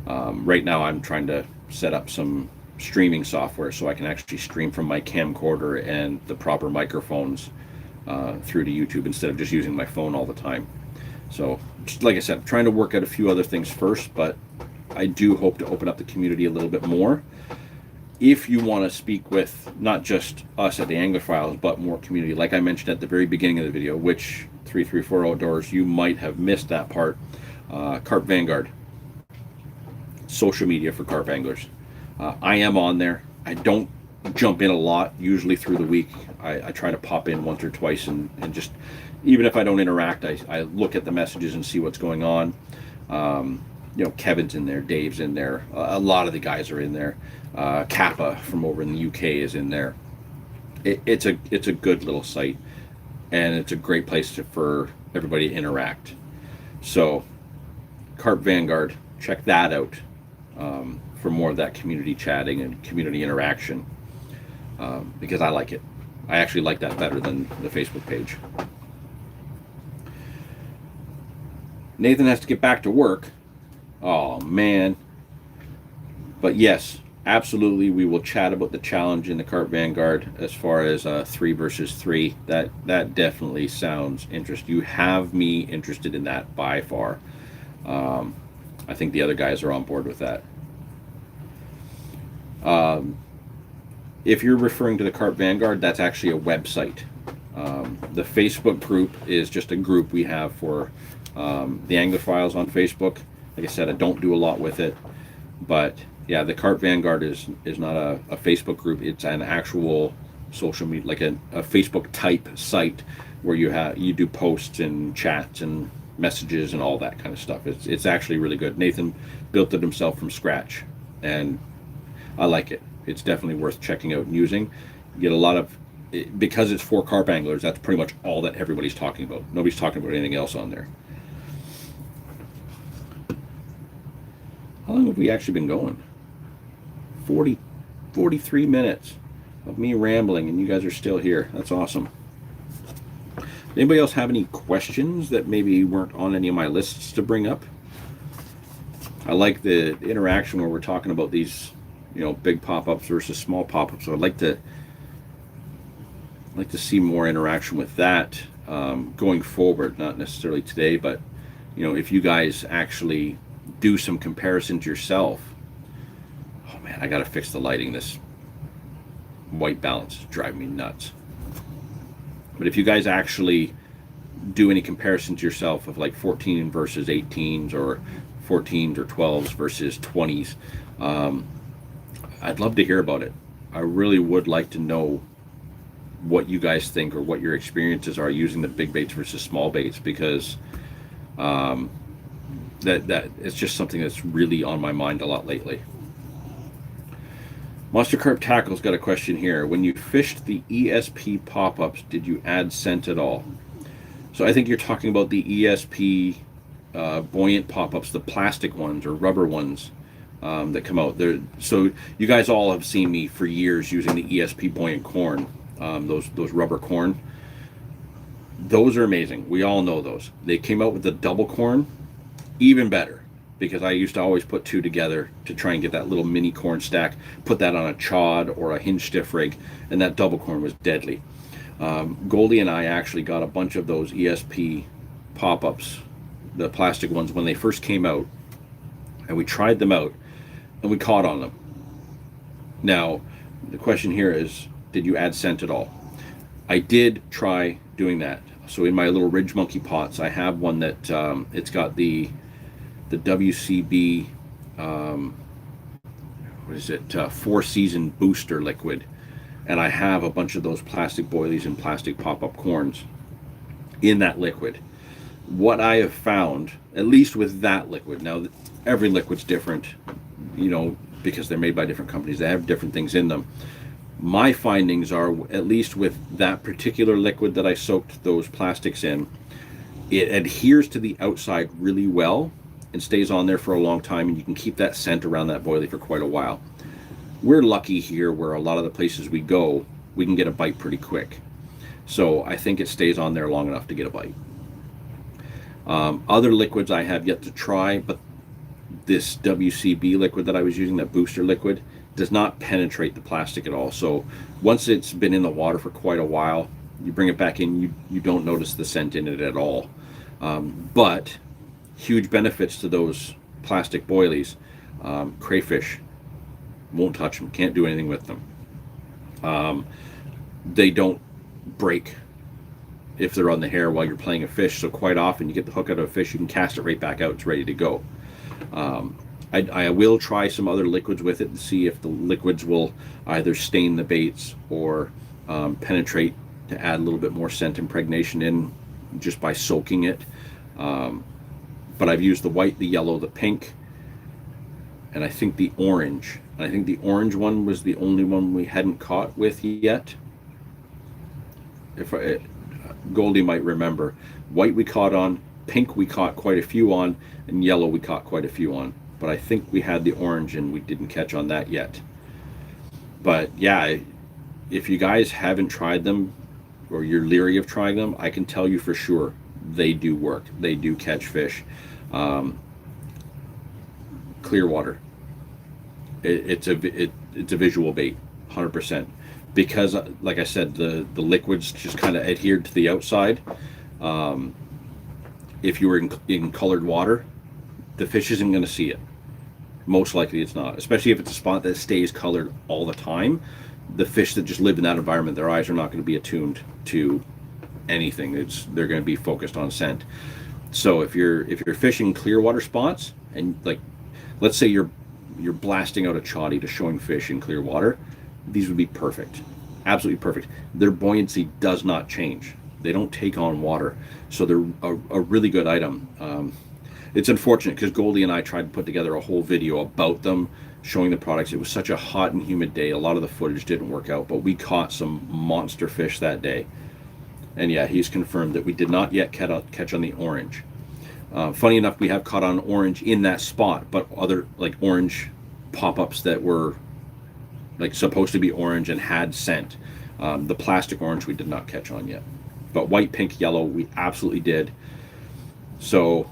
Right now I'm trying to set up some streaming software so I can actually stream from my camcorder and the proper microphones through to YouTube instead of just using my phone all the time. So, just like I said, I'm trying to work out a few other things first, but I do hope to open up the community a little bit more. If you want to speak with not just us at the Anglophiles, but more community, like I mentioned at the very beginning of the video, which 334 Outdoors, you might have missed that part. Carp Vanguard, social media for carp anglers. I am on there. I don't jump in a lot, usually through the week. I try to pop in once or twice and just, even if I don't interact, I look at the messages and see what's going on. You know, Kevin's in there, Dave's in there, a lot of the guys are in there. Kappa from over in the UK is in there. It's a good little site, and it's a great place for everybody to interact. So, Carp Vanguard, check that out for more of that community chatting and community interaction, because I like it. I actually like that better than the Facebook page. Nathan has to get back to work. Oh man. But yes, absolutely, we will chat about the challenge in the Carp Vanguard as far as 3 versus 3. That definitely sounds interesting. You have me interested in that by far. I think the other guys are on board with that. If you're referring to the Carp Vanguard, that's actually a website. The Facebook group is just a group we have for the Anglophiles on Facebook. Like I said, I don't do a lot with it, but yeah, the Carp Vanguard is not a Facebook group. It's an actual social media, like a Facebook type site where you do posts and chats and messages and all that kind of stuff. It's actually really good. Nathan built it himself from scratch, and I like it. It's definitely worth checking out and using. You get a lot of, because it's for carp anglers, that's pretty much all that everybody's talking about. Nobody's talking about anything else on there. How long have we actually been going? 43 minutes of me rambling, and you guys are still here. That's awesome. Anybody else have any questions that maybe weren't on any of my lists to bring up? I like the interaction where we're talking about these, you know, big pop-ups versus small pop-ups. So I'd like to see more interaction with that going forward. Not necessarily today, but you know, if you guys actually do some comparisons yourself. Oh man, I gotta fix the lighting. This white balance is driving me nuts. But if you guys actually do any comparisons yourself of like 14 versus 18s or 14s or 12s versus 20s, I'd love to hear about it. I really would like to know what you guys think or what your experiences are using the big baits versus small baits, because that it's just something that's really on my mind a lot lately. Monster Carp Tackle's got a question here. When you fished the ESP pop-ups, did you add scent at all? So I think you're talking about the ESP buoyant pop-ups, the plastic ones or rubber ones that come out there. So you guys all have seen me for years using the ESP buoyant corn, those rubber corn. Those are amazing. We all know those. They came out with the double corn, even better, because I used to always put two together to try and get that little mini corn stack, put that on a chod or a hinge stiff rig, and that double corn was deadly. Goldie and I actually got a bunch of those ESP pop-ups, the plastic ones, when they first came out, and we tried them out and we caught on them. Now the question here is, did you add scent at all? I did try doing that. So in my little Ridge Monkey pots, I have one that it's got the WCB, what is it, 4-season booster liquid, and I have a bunch of those plastic boilies and plastic pop-up corns in that liquid. What I have found, at least with that liquid, now every liquid's different, you know, because they're made by different companies. They have different things in them. My findings are, at least with that particular liquid that I soaked those plastics in, it adheres to the outside really well and stays on there for a long time, and you can keep that scent around that boilie for quite a while. We're lucky here where a lot of the places we go, we can get a bite pretty quick. So I think it stays on there long enough to get a bite. Other liquids I have yet to try, but this WCB liquid that I was using, that booster liquid, does not penetrate the plastic at all. So once it's been in the water for quite a while, you bring it back in, you don't notice the scent in it at all. But huge benefits to those plastic boilies. Crayfish, won't touch them, can't do anything with them. They don't break if they're on the hair while you're playing a fish, so quite often you get the hook out of a fish, you can cast it right back out, it's ready to go. I will try some other liquids with it and see if the liquids will either stain the baits or penetrate to add a little bit more scent impregnation in just by soaking it. But I've used the white, the yellow, the pink, and I think the orange. And I think the orange one was the only one we hadn't caught with yet. Goldie might remember. White we caught on, pink we caught quite a few on, and yellow we caught quite a few on. But I think we had the orange and we didn't catch on that yet. But yeah, if you guys haven't tried them or you're leery of trying them, I can tell you for sure they do work. They do catch fish. Clear water. It's a visual bait, 100%. Because, like I said, the liquids just kind of adhered to the outside. If you were in colored water, the fish isn't going to see it. Most likely it's not. Especially if it's a spot that stays colored all the time. The fish that just live in that environment, their eyes are not going to be attuned to anything. They're going to be focused on scent. So if you're fishing clear water spots, and like, let's say you're blasting out a chatty to showing fish in clear water, these would be perfect. Absolutely perfect. Their buoyancy does not change. They don't take on water. So they're a really good item. It's unfortunate because Goldie and I tried to put together a whole video about them, showing the products. It was such a hot and humid day. A lot of the footage didn't work out, but we caught some monster fish that day. And yeah, he's confirmed that we did not yet catch on the orange. Funny enough, we have caught on orange in that spot, but other like orange pop-ups that were like supposed to be orange and had scent. The plastic orange we did not catch on yet, but white, pink, yellow we absolutely did. So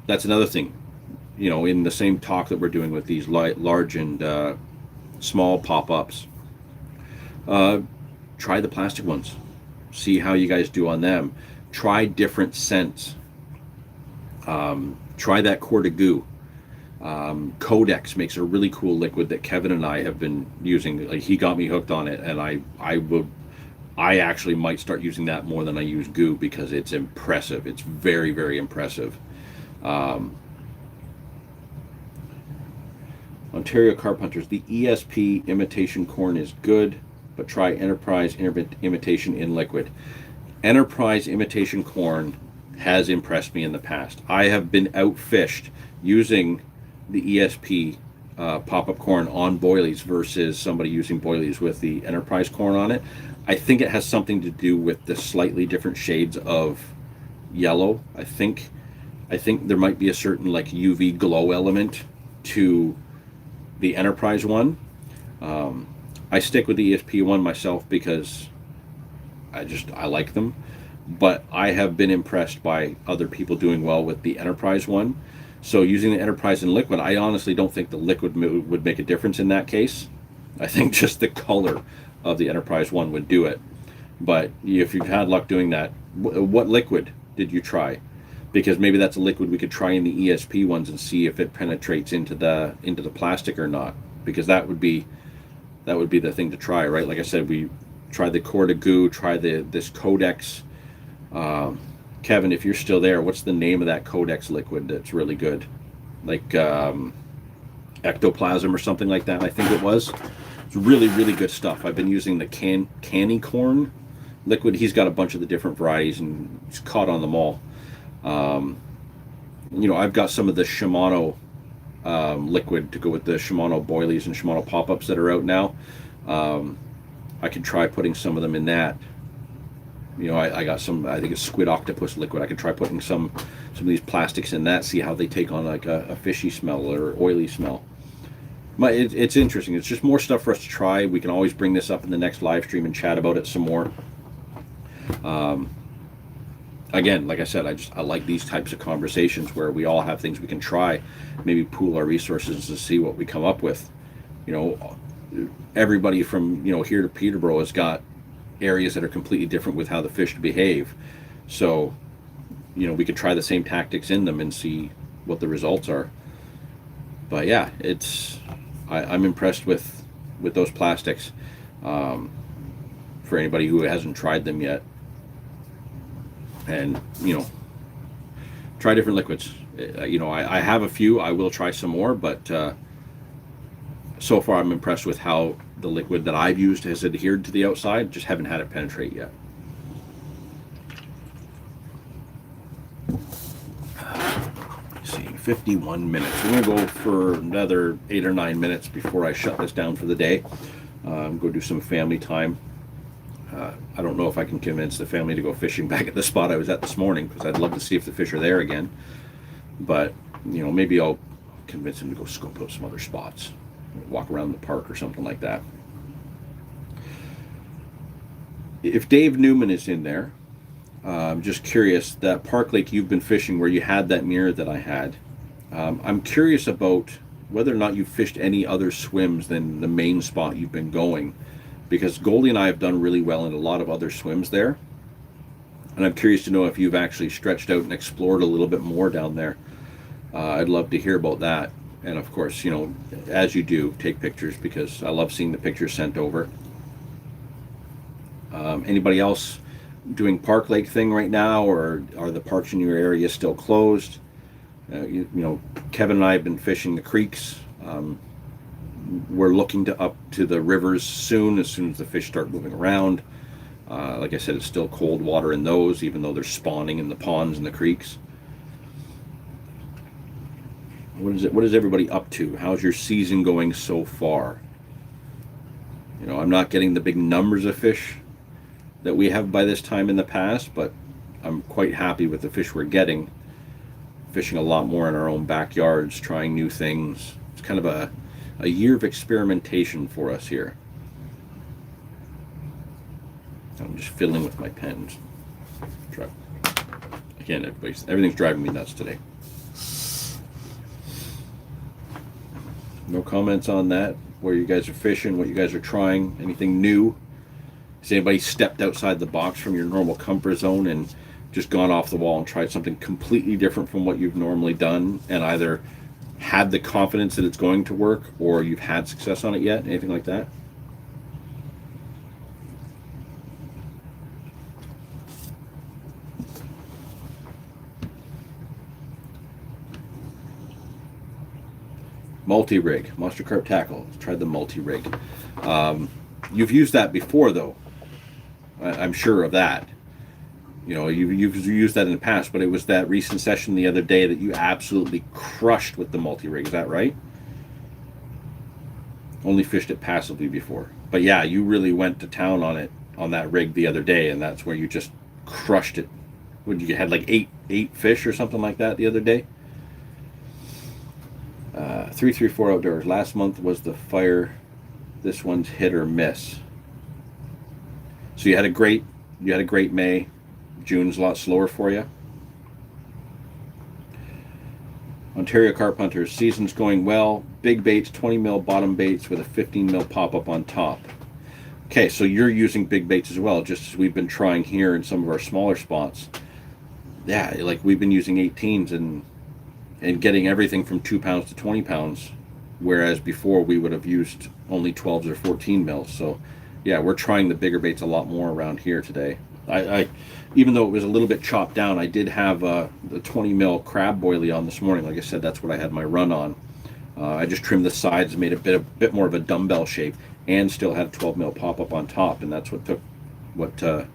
that's another thing, you know, in the same talk that we're doing with these large and small pop-ups. Try the plastic ones, see how you guys do on them. Try different scents. Try that Core de Goo. Codex makes a really cool liquid that Kevin and I have been using. Like, he got me hooked on it, and I actually might start using that more than I use goo because it's impressive. It's very, very impressive. Ontario Carp Hunters, the ESP imitation corn is good, but try Enterprise imitation in liquid. Enterprise imitation corn has impressed me in the past. I have been outfished using the ESP pop-up corn on boilies versus somebody using boilies with the Enterprise corn on it. I think it has something to do with the slightly different shades of yellow. I think there might be a certain like UV glow element to the Enterprise one. I stick with the ESP one myself because I like them, but I have been impressed by other people doing well with the Enterprise one. So using the Enterprise in liquid, I honestly don't think the liquid would make a difference in that case. I think just the color of the Enterprise one would do it. But if you've had luck doing that, what liquid did you try? Because maybe that's a liquid we could try in the ESP ones and see if it penetrates into the plastic or not. Because that would be the thing to try, right? Like I said, we tried the Core de Goo, try this Codex. Kevin, if you're still there, what's the name of that Codex liquid that's really good? Like ectoplasm or something like that, I think it was. It's really, really good stuff. I've been using the canny corn liquid. He's got a bunch of the different varieties and he's caught on them all. You know, I've got some of the Shimano liquid to go with the Shimano boilies and Shimano pop-ups that are out now. I could try putting some of them in that. You know, I got some, I think it's squid octopus liquid. I could try putting some of these plastics in that, see how they take on like a fishy smell or oily smell. But it's interesting. It's just more stuff for us to try. We can always bring this up in the next live stream and chat about it some more. Again, like I said, I like these types of conversations where we all have things we can try, maybe pool our resources to see what we come up with. You know, everybody from, you know, here to Peterborough has got areas that are completely different with how the fish behave. So, you know, we could try the same tactics in them and see what the results are. But yeah, I'm impressed with those plastics. For anybody who hasn't tried them yet, and you know, try different liquids. You know, I have a few. I will try some more, but so far I'm impressed with how the liquid that I've used has adhered to the outside. Just haven't had it penetrate yet. Let's see, 51 minutes. We're gonna go for another 8 or 9 minutes before I shut this down for the day. Go do some family time. I don't know if I can convince the family to go fishing back at the spot I was at this morning, because I'd love to see if the fish are there again. But, you know, maybe I'll convince them to go scope out some other spots, walk around the park or something like that. If Dave Newman is in there, I'm just curious, that Park Lake you've been fishing where you had that mirror that I had, I'm curious about whether or not you've fished any other swims than the main spot you've been going. Because Goldie and I have done really well in a lot of other swims there. And I'm curious to know if you've actually stretched out and explored a little bit more down there. I'd love to hear about that. And of course, you know, as you do, take pictures, because I love seeing the pictures sent over. Anybody else doing Park Lake thing right now, or are the parks in your area still closed? You know, Kevin and I have been fishing the creeks. We're looking to up to the rivers soon as the fish start moving around. Like I said, it's still cold water in those, even though they're spawning in the ponds and the creeks. What is everybody up to? How's your season going so far? You know, I'm not getting the big numbers of fish that we have by this time in the past, but I'm quite happy with the fish we're getting. Fishing a lot more in our own backyards, trying new things. It's kind of a year of experimentation for us here. I'm just fiddling with my pens. Again, everything's driving me nuts today. No comments on that, where you guys are fishing, what you guys are trying, anything new? Has anybody stepped outside the box from your normal comfort zone and just gone off the wall and tried something completely different from what you've normally done, and either had the confidence that it's going to work, or you've had success on it yet? Anything like that? Multi-rig, Monster Carp Tackle. Tried the multi-rig. You've used that before, though. I'm sure of that. You know, you've used that in the past, but it was that recent session the other day that you absolutely crushed with the multi-rig. Is that right? Only fished it passively before. But yeah, you really went to town on it, on that rig the other day, and that's where you just crushed it. When you had like eight fish or something like that the other day. 334 Outdoors. Last month was the fire. This one's hit or miss. So you had a great May. June's a lot slower for you. Ontario Carp Hunters, season's going well. Big baits, 20 mil bottom baits with a 15 mil pop-up on top. Okay, so you're using big baits as well, just as we've been trying here in some of our smaller spots. Yeah, like we've been using 18s and getting everything from 2 pounds to 20 pounds, whereas before we would have used only 12s or 14 mils. So yeah, we're trying the bigger baits a lot more around here today. I even though it was a little bit chopped down, I did have the 20 mil crab boilie on this morning. Like I said, that's what I had my run on. I just trimmed the sides, made a bit more of a dumbbell shape, and still had a 12 mil pop up on top, and that's what the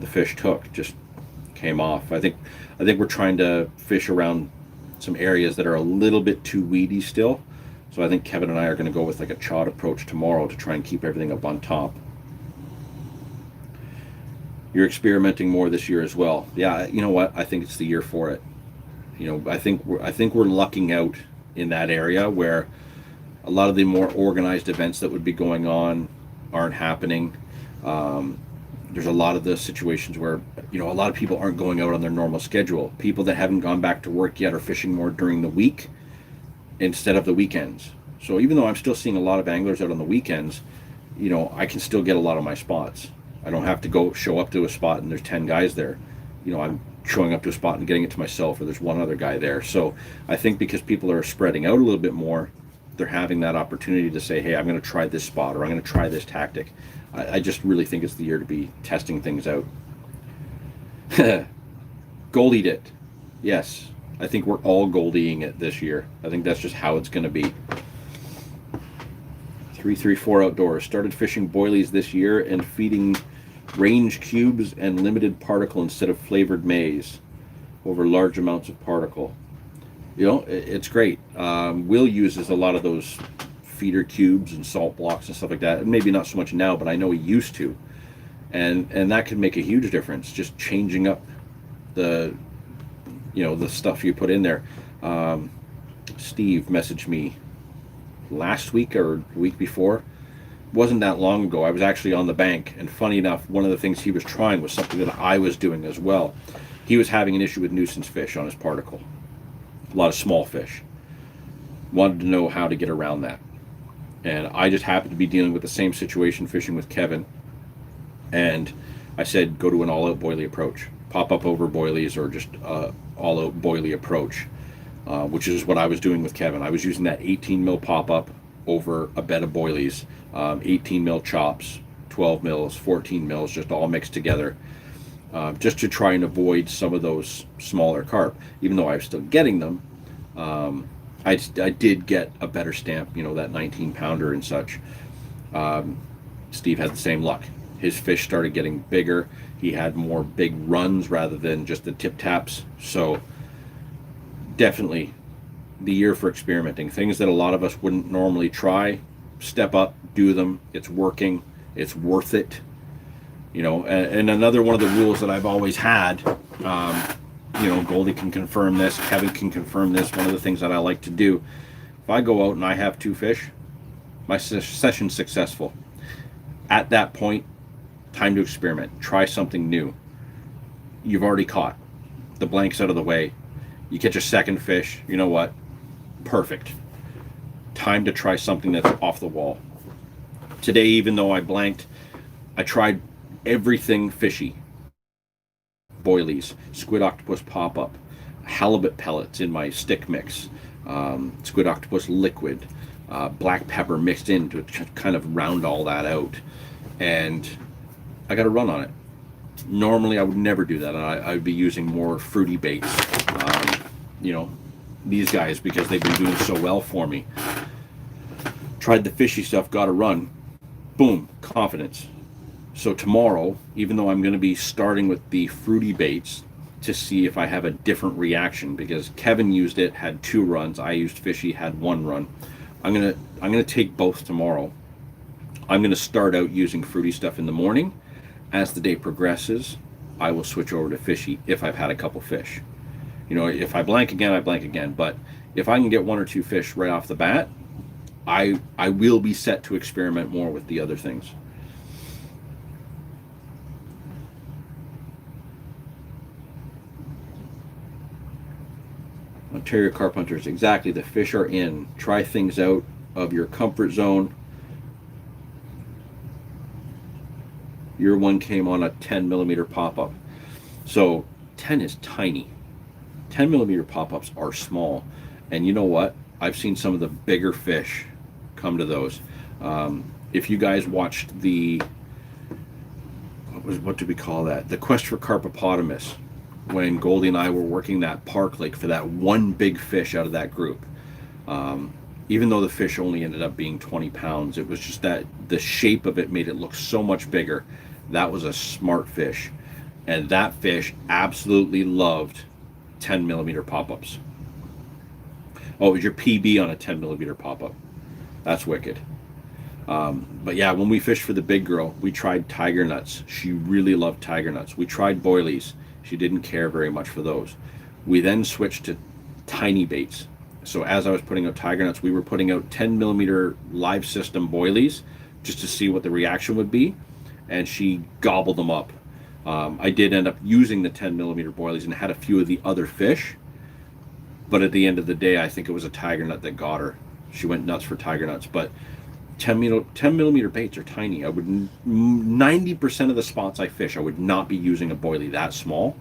fish took. Just came off. I think we're trying to fish around some areas that are a little bit too weedy still. So I think Kevin and I are going to go with like a chod approach tomorrow to try and keep everything up on top. You're experimenting more this year as well. Yeah, you know what? I think it's the year for it. I think we're lucking out in that area where a lot of the more organized events that would be going on aren't happening. There's a lot of the situations where a lot of people aren't going out on their normal schedule. People that haven't gone back to work yet are fishing more during the week instead of the weekends. So even though I'm still seeing a lot of anglers out on the weekends, I can still get a lot of my spots. I don't have to show up to a spot and there's 10 guys there. I'm showing up to a spot and getting it to myself, or there's one other guy there. So I think because people are spreading out a little bit more, they're having that opportunity to say, hey, I'm going to try this spot, or I'm going to try this tactic. I just really think it's the year to be testing things out. Goldied it. Yes, I think we're all goldieing it this year. I think that's just how it's going to be. 334 Outdoors started fishing boilies this year and feeding range cubes and limited particle instead of flavored maize over large amounts of particle. It's great. Will uses a lot of those feeder cubes and salt blocks and stuff like that. Maybe not so much now, but I know he used to, and that could make a huge difference. Just changing up the stuff you put in there. Steve messaged me last week or the week before. Wasn't that long ago. I was actually on the bank, and funny enough, one of the things he was trying was something that I was doing as well. He was having an issue with nuisance fish on his particle. A lot of small fish. Wanted to know how to get around that. And I just happened to be dealing with the same situation fishing with Kevin. And I said, go to an all-out boilie approach. Pop up over boilies, or just all-out boilie approach, which is what I was doing with Kevin. I was using that 18 mil pop-up over a bed of boilies, 18 mil chops, 12 mils, 14 mils, just all mixed together, just to try and avoid some of those smaller carp. Even though I was still getting them, I did get a better stamp, that 19 pounder and such. Steve had the same luck. His fish started getting bigger. He had more big runs rather than just the tip taps. So definitely the year for experimenting. Things that a lot of us wouldn't normally try, step up, do them. It's working. It's worth it. And another one of the rules that I've always had, Goldie can confirm this, Kevin can confirm this, one of the things that I like to do, if I go out and I have 2 fish, my session's successful. At that point, time to experiment. Try something new. You've already caught. The blank's out of the way. You catch a second fish, you know what? Perfect. Time to try something that's off the wall. Today, even though I blanked, I tried everything fishy. Boilies, squid octopus pop-up, halibut pellets in my stick mix, squid octopus liquid, black pepper mixed in to kind of round all that out. And I got a run on it. Normally I would never do that. I would be using more fruity baits. These guys, because they've been doing so well for me. Tried the fishy stuff, got a run. Boom, confidence. So tomorrow, even though I'm going to be starting with the fruity baits to see if I have a different reaction, because Kevin used it, had 2 runs. I used fishy, had 1 run. I'm gonna take both tomorrow. I'm going to start out using fruity stuff in the morning. As the day progresses, I will switch over to fishy if I've had a couple fish. If I blank again, I blank again. But if I can get 1 or 2 fish right off the bat, I will be set to experiment more with the other things. Ontario Carp Hunters, exactly. The fish are in. Try things out of your comfort zone. Your one came on a 10 millimeter pop-up. So 10 is tiny. 10 millimeter pop-ups are small. And you know what? I've seen some of the bigger fish come to those. If you guys watched the, what do we call that? The Quest for Carpopotamus, when Goldie and I were working that park lake for that one big fish out of that group. Even though the fish only ended up being 20 pounds, it was just that the shape of it made it look so much bigger. That was a smart fish. And that fish absolutely loved 10 millimeter pop-ups. Oh, it was your PB on a 10 millimeter pop-up. That's wicked. But yeah, when we fished for the big girl, we tried tiger nuts. She really loved tiger nuts. We tried boilies. She didn't care very much for those. We then switched to tiny baits. So as I was putting out tiger nuts, we were putting out 10 millimeter live system boilies just to see what the reaction would be, and she gobbled them up. I did end up using the 10 millimeter boilies and had a few of the other fish, but at the end of the day, I think it was a tiger nut that got her. She went nuts for tiger nuts. But 10 millimeter baits are tiny. I would 90% of the spots I fish, I would not be using a boilie that small.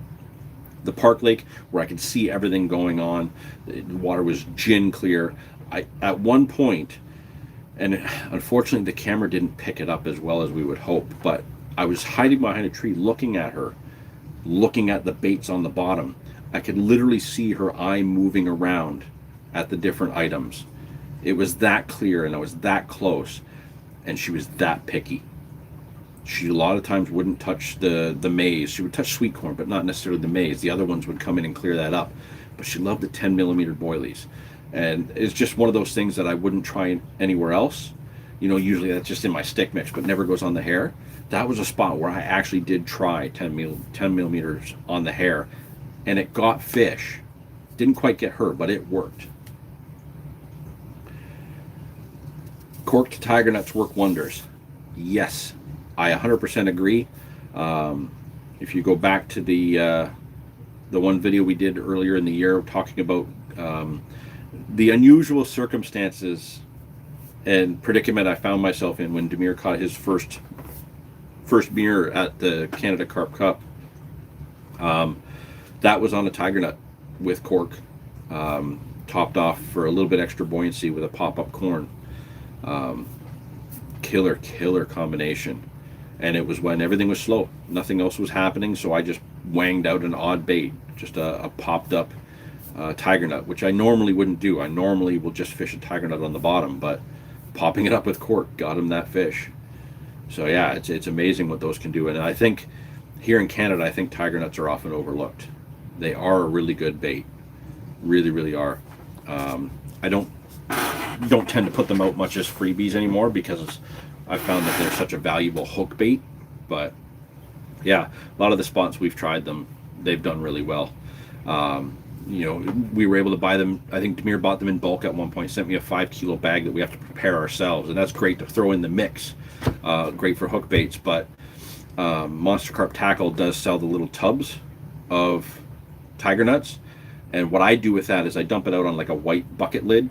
The park lake, where I could see everything going on, the water was gin clear. At one point, and unfortunately the camera didn't pick it up as well as we would hope, but I was hiding behind a tree looking at her, looking at the baits on the bottom. I could literally see her eye moving around at the different items. It was that clear and I was that close, and she was that picky. She a lot of times wouldn't touch the maize. She would touch sweet corn, but not necessarily the maize. The other ones would come in and clear that up. But she loved the 10 millimeter boilies. And it's just one of those things that I wouldn't try anywhere else. You know, usually that's just in my stick mix, but never goes on the hair. That was a spot where I actually did try 10 millimeters on the hair, and it got fish. Didn't quite get her, but it worked. Corked tiger nuts work wonders. Yes, I 100% agree. If you go back to the one video we did earlier in the year talking about the unusual circumstances and predicament I found myself in when Demir caught his first mirror at the Canada Carp Cup, that was on a tiger nut with cork, topped off for a little bit extra buoyancy with a pop-up corn. Killer combination. And it was when everything was slow, nothing else was happening, so I just wanged out an odd bait, just a popped up tiger nut, which I normally wouldn't do. I normally will just fish a tiger nut on the bottom, but popping it up with cork got him that fish. So yeah, it's amazing what those can do. And I think here in Canada, I think tiger nuts are often overlooked. They are a really good bait, really are. I don't tend to put them out much as freebies anymore because I found that they're such a valuable hook bait. But yeah, a lot of the spots we've tried them, they've done really well. You know, we were able to buy them. I think Demir bought them in bulk at one point, sent me a 5 kilo bag that we have to prepare ourselves, and that's great to throw in the mix. Great for hook baits. But Monster Carp Tackle does sell the little tubs of tiger nuts, and what I do with that is I dump it out on like a white bucket lid,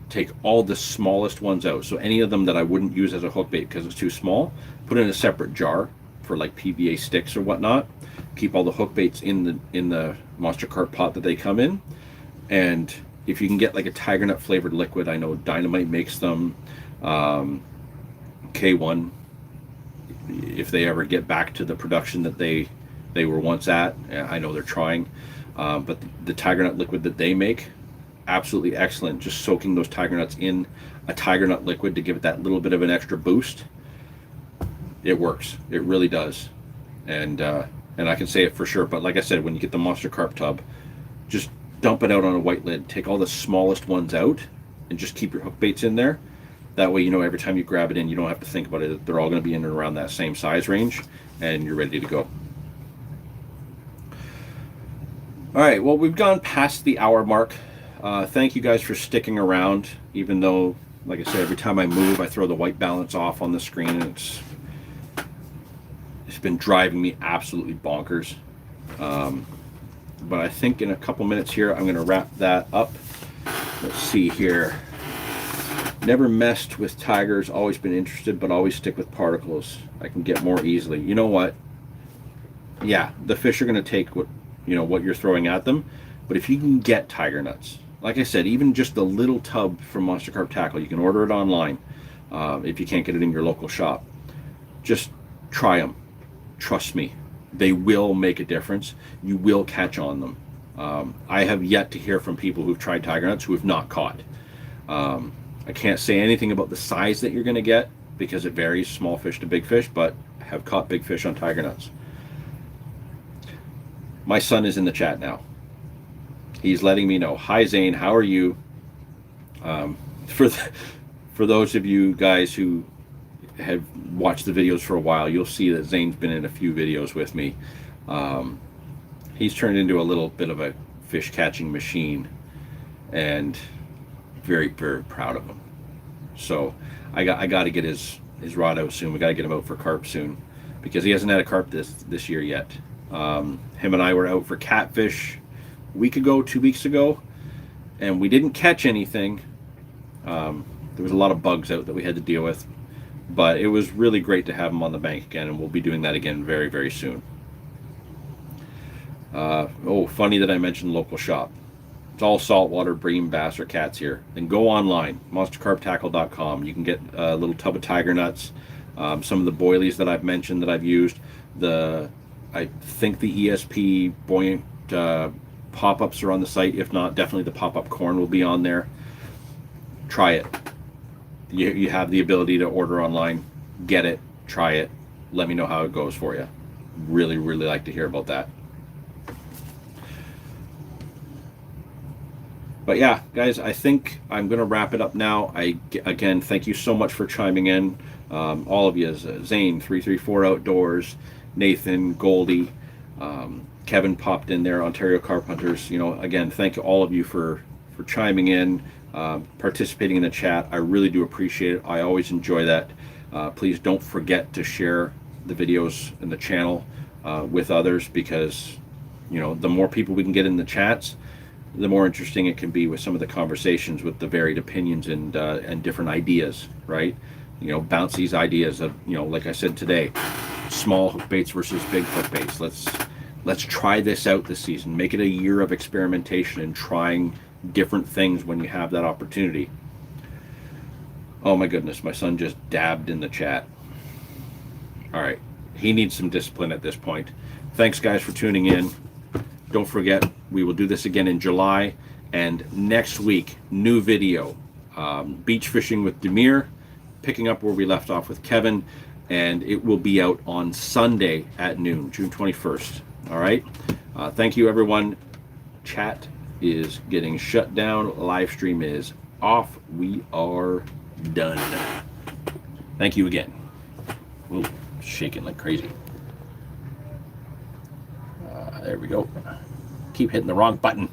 take all the smallest ones out, so any of them that I wouldn't use as a hook bait because it's too small, put in a separate jar for like PVA sticks or whatnot. Keep all the hook baits in the Monster Carp pot that they come in, and if you can get like a tiger nut flavored liquid, I know Dynamite makes them, K1, if they ever get back to the production that they were once at, I know they're trying, but the tiger nut liquid that they make, absolutely excellent. Just soaking those tiger nuts in a tiger nut liquid to give it that little bit of an extra boost. It works. It really does. And I can say it for sure, but like I said, when you get the Monster Carp tub, just dump it out on a white lid, take all the smallest ones out, and just keep your hook baits in there. That way, you know, every time you grab it in, you don't have to think about it. They're all going to be in and around that same size range, and you're ready to go. All right, well, we've gone past the hour mark. Thank you guys for sticking around, even though, like I said, every time I move, I throw the white balance off on the screen, and it's been driving me absolutely bonkers. But I think in a couple minutes here, I'm going to wrap that up. Let's see here. Never messed with tigers, always been interested, but always stick with particles. I can get more easily. You know what? Yeah, the fish are going to take what you're throwing at them. But if you can get tiger nuts, like I said, even just the little tub from Monster Carp Tackle, you can order it online if you can't get it in your local shop. Just try them. Trust me, they will make a difference. You will catch on them. I have yet to hear from people who've tried tiger nuts who have not caught. I can't say anything about the size that you're going to get because it varies, small fish to big fish, but I have caught big fish on tiger nuts. My son is in the chat now. He's letting me know. Hi Zane, how are you? For for those of you guys who have watched the videos for a while, you'll see that Zane's been in a few videos with me. He's turned into a little bit of a fish catching machine, and very, very proud of him. So I got to get his rod out soon. We got to get him out for carp soon, because he hasn't had a carp this year yet. Him and I were out for catfish a week ago, 2 weeks ago, and we didn't catch anything. There was a lot of bugs out that we had to deal with, but it was really great to have him on the bank again, and we'll be doing that again very, very soon. Oh, funny that I mentioned local shop. It's all saltwater, bream, bass, or cats here. Then go online, monstercarptackle.com. You can get a little tub of tiger nuts, some of the boilies that I've mentioned that I've used. I think the ESP buoyant pop-ups are on the site. If not, definitely the pop-up corn will be on there. Try it. You have the ability to order online. Get it. Try it. Let me know how it goes for you. Really, really like to hear about that. But yeah, guys, I think I'm going to wrap it up now. Again, thank you so much for chiming in. All of you, Zane, 334 Outdoors, Nathan, Goldie, Kevin popped in there, Ontario Carp Hunters. Again, thank all of you for chiming in, participating in the chat. I really do appreciate it. I always enjoy that. Please don't forget to share the videos in the channel with others, because the more people we can get in the chats, the more interesting it can be with some of the conversations with the varied opinions and different ideas, right? Bounce these ideas of, like I said today, small hook baits versus big hook baits. Let's try this out this season. Make it a year of experimentation and trying different things when you have that opportunity. Oh my goodness, my son just dabbed in the chat. All right, he needs some discipline at this point. Thanks, guys, for tuning in. Don't forget, we will do this again in July, and next week, new video, beach fishing with Demir, picking up where we left off with Kevin, and it will be out on Sunday at noon, June 21st. All right, thank you, everyone. Chat is getting shut down. Live stream is off. We are done. Thank you again. Ooh, shaking like crazy. There we go. Keep hitting the wrong button.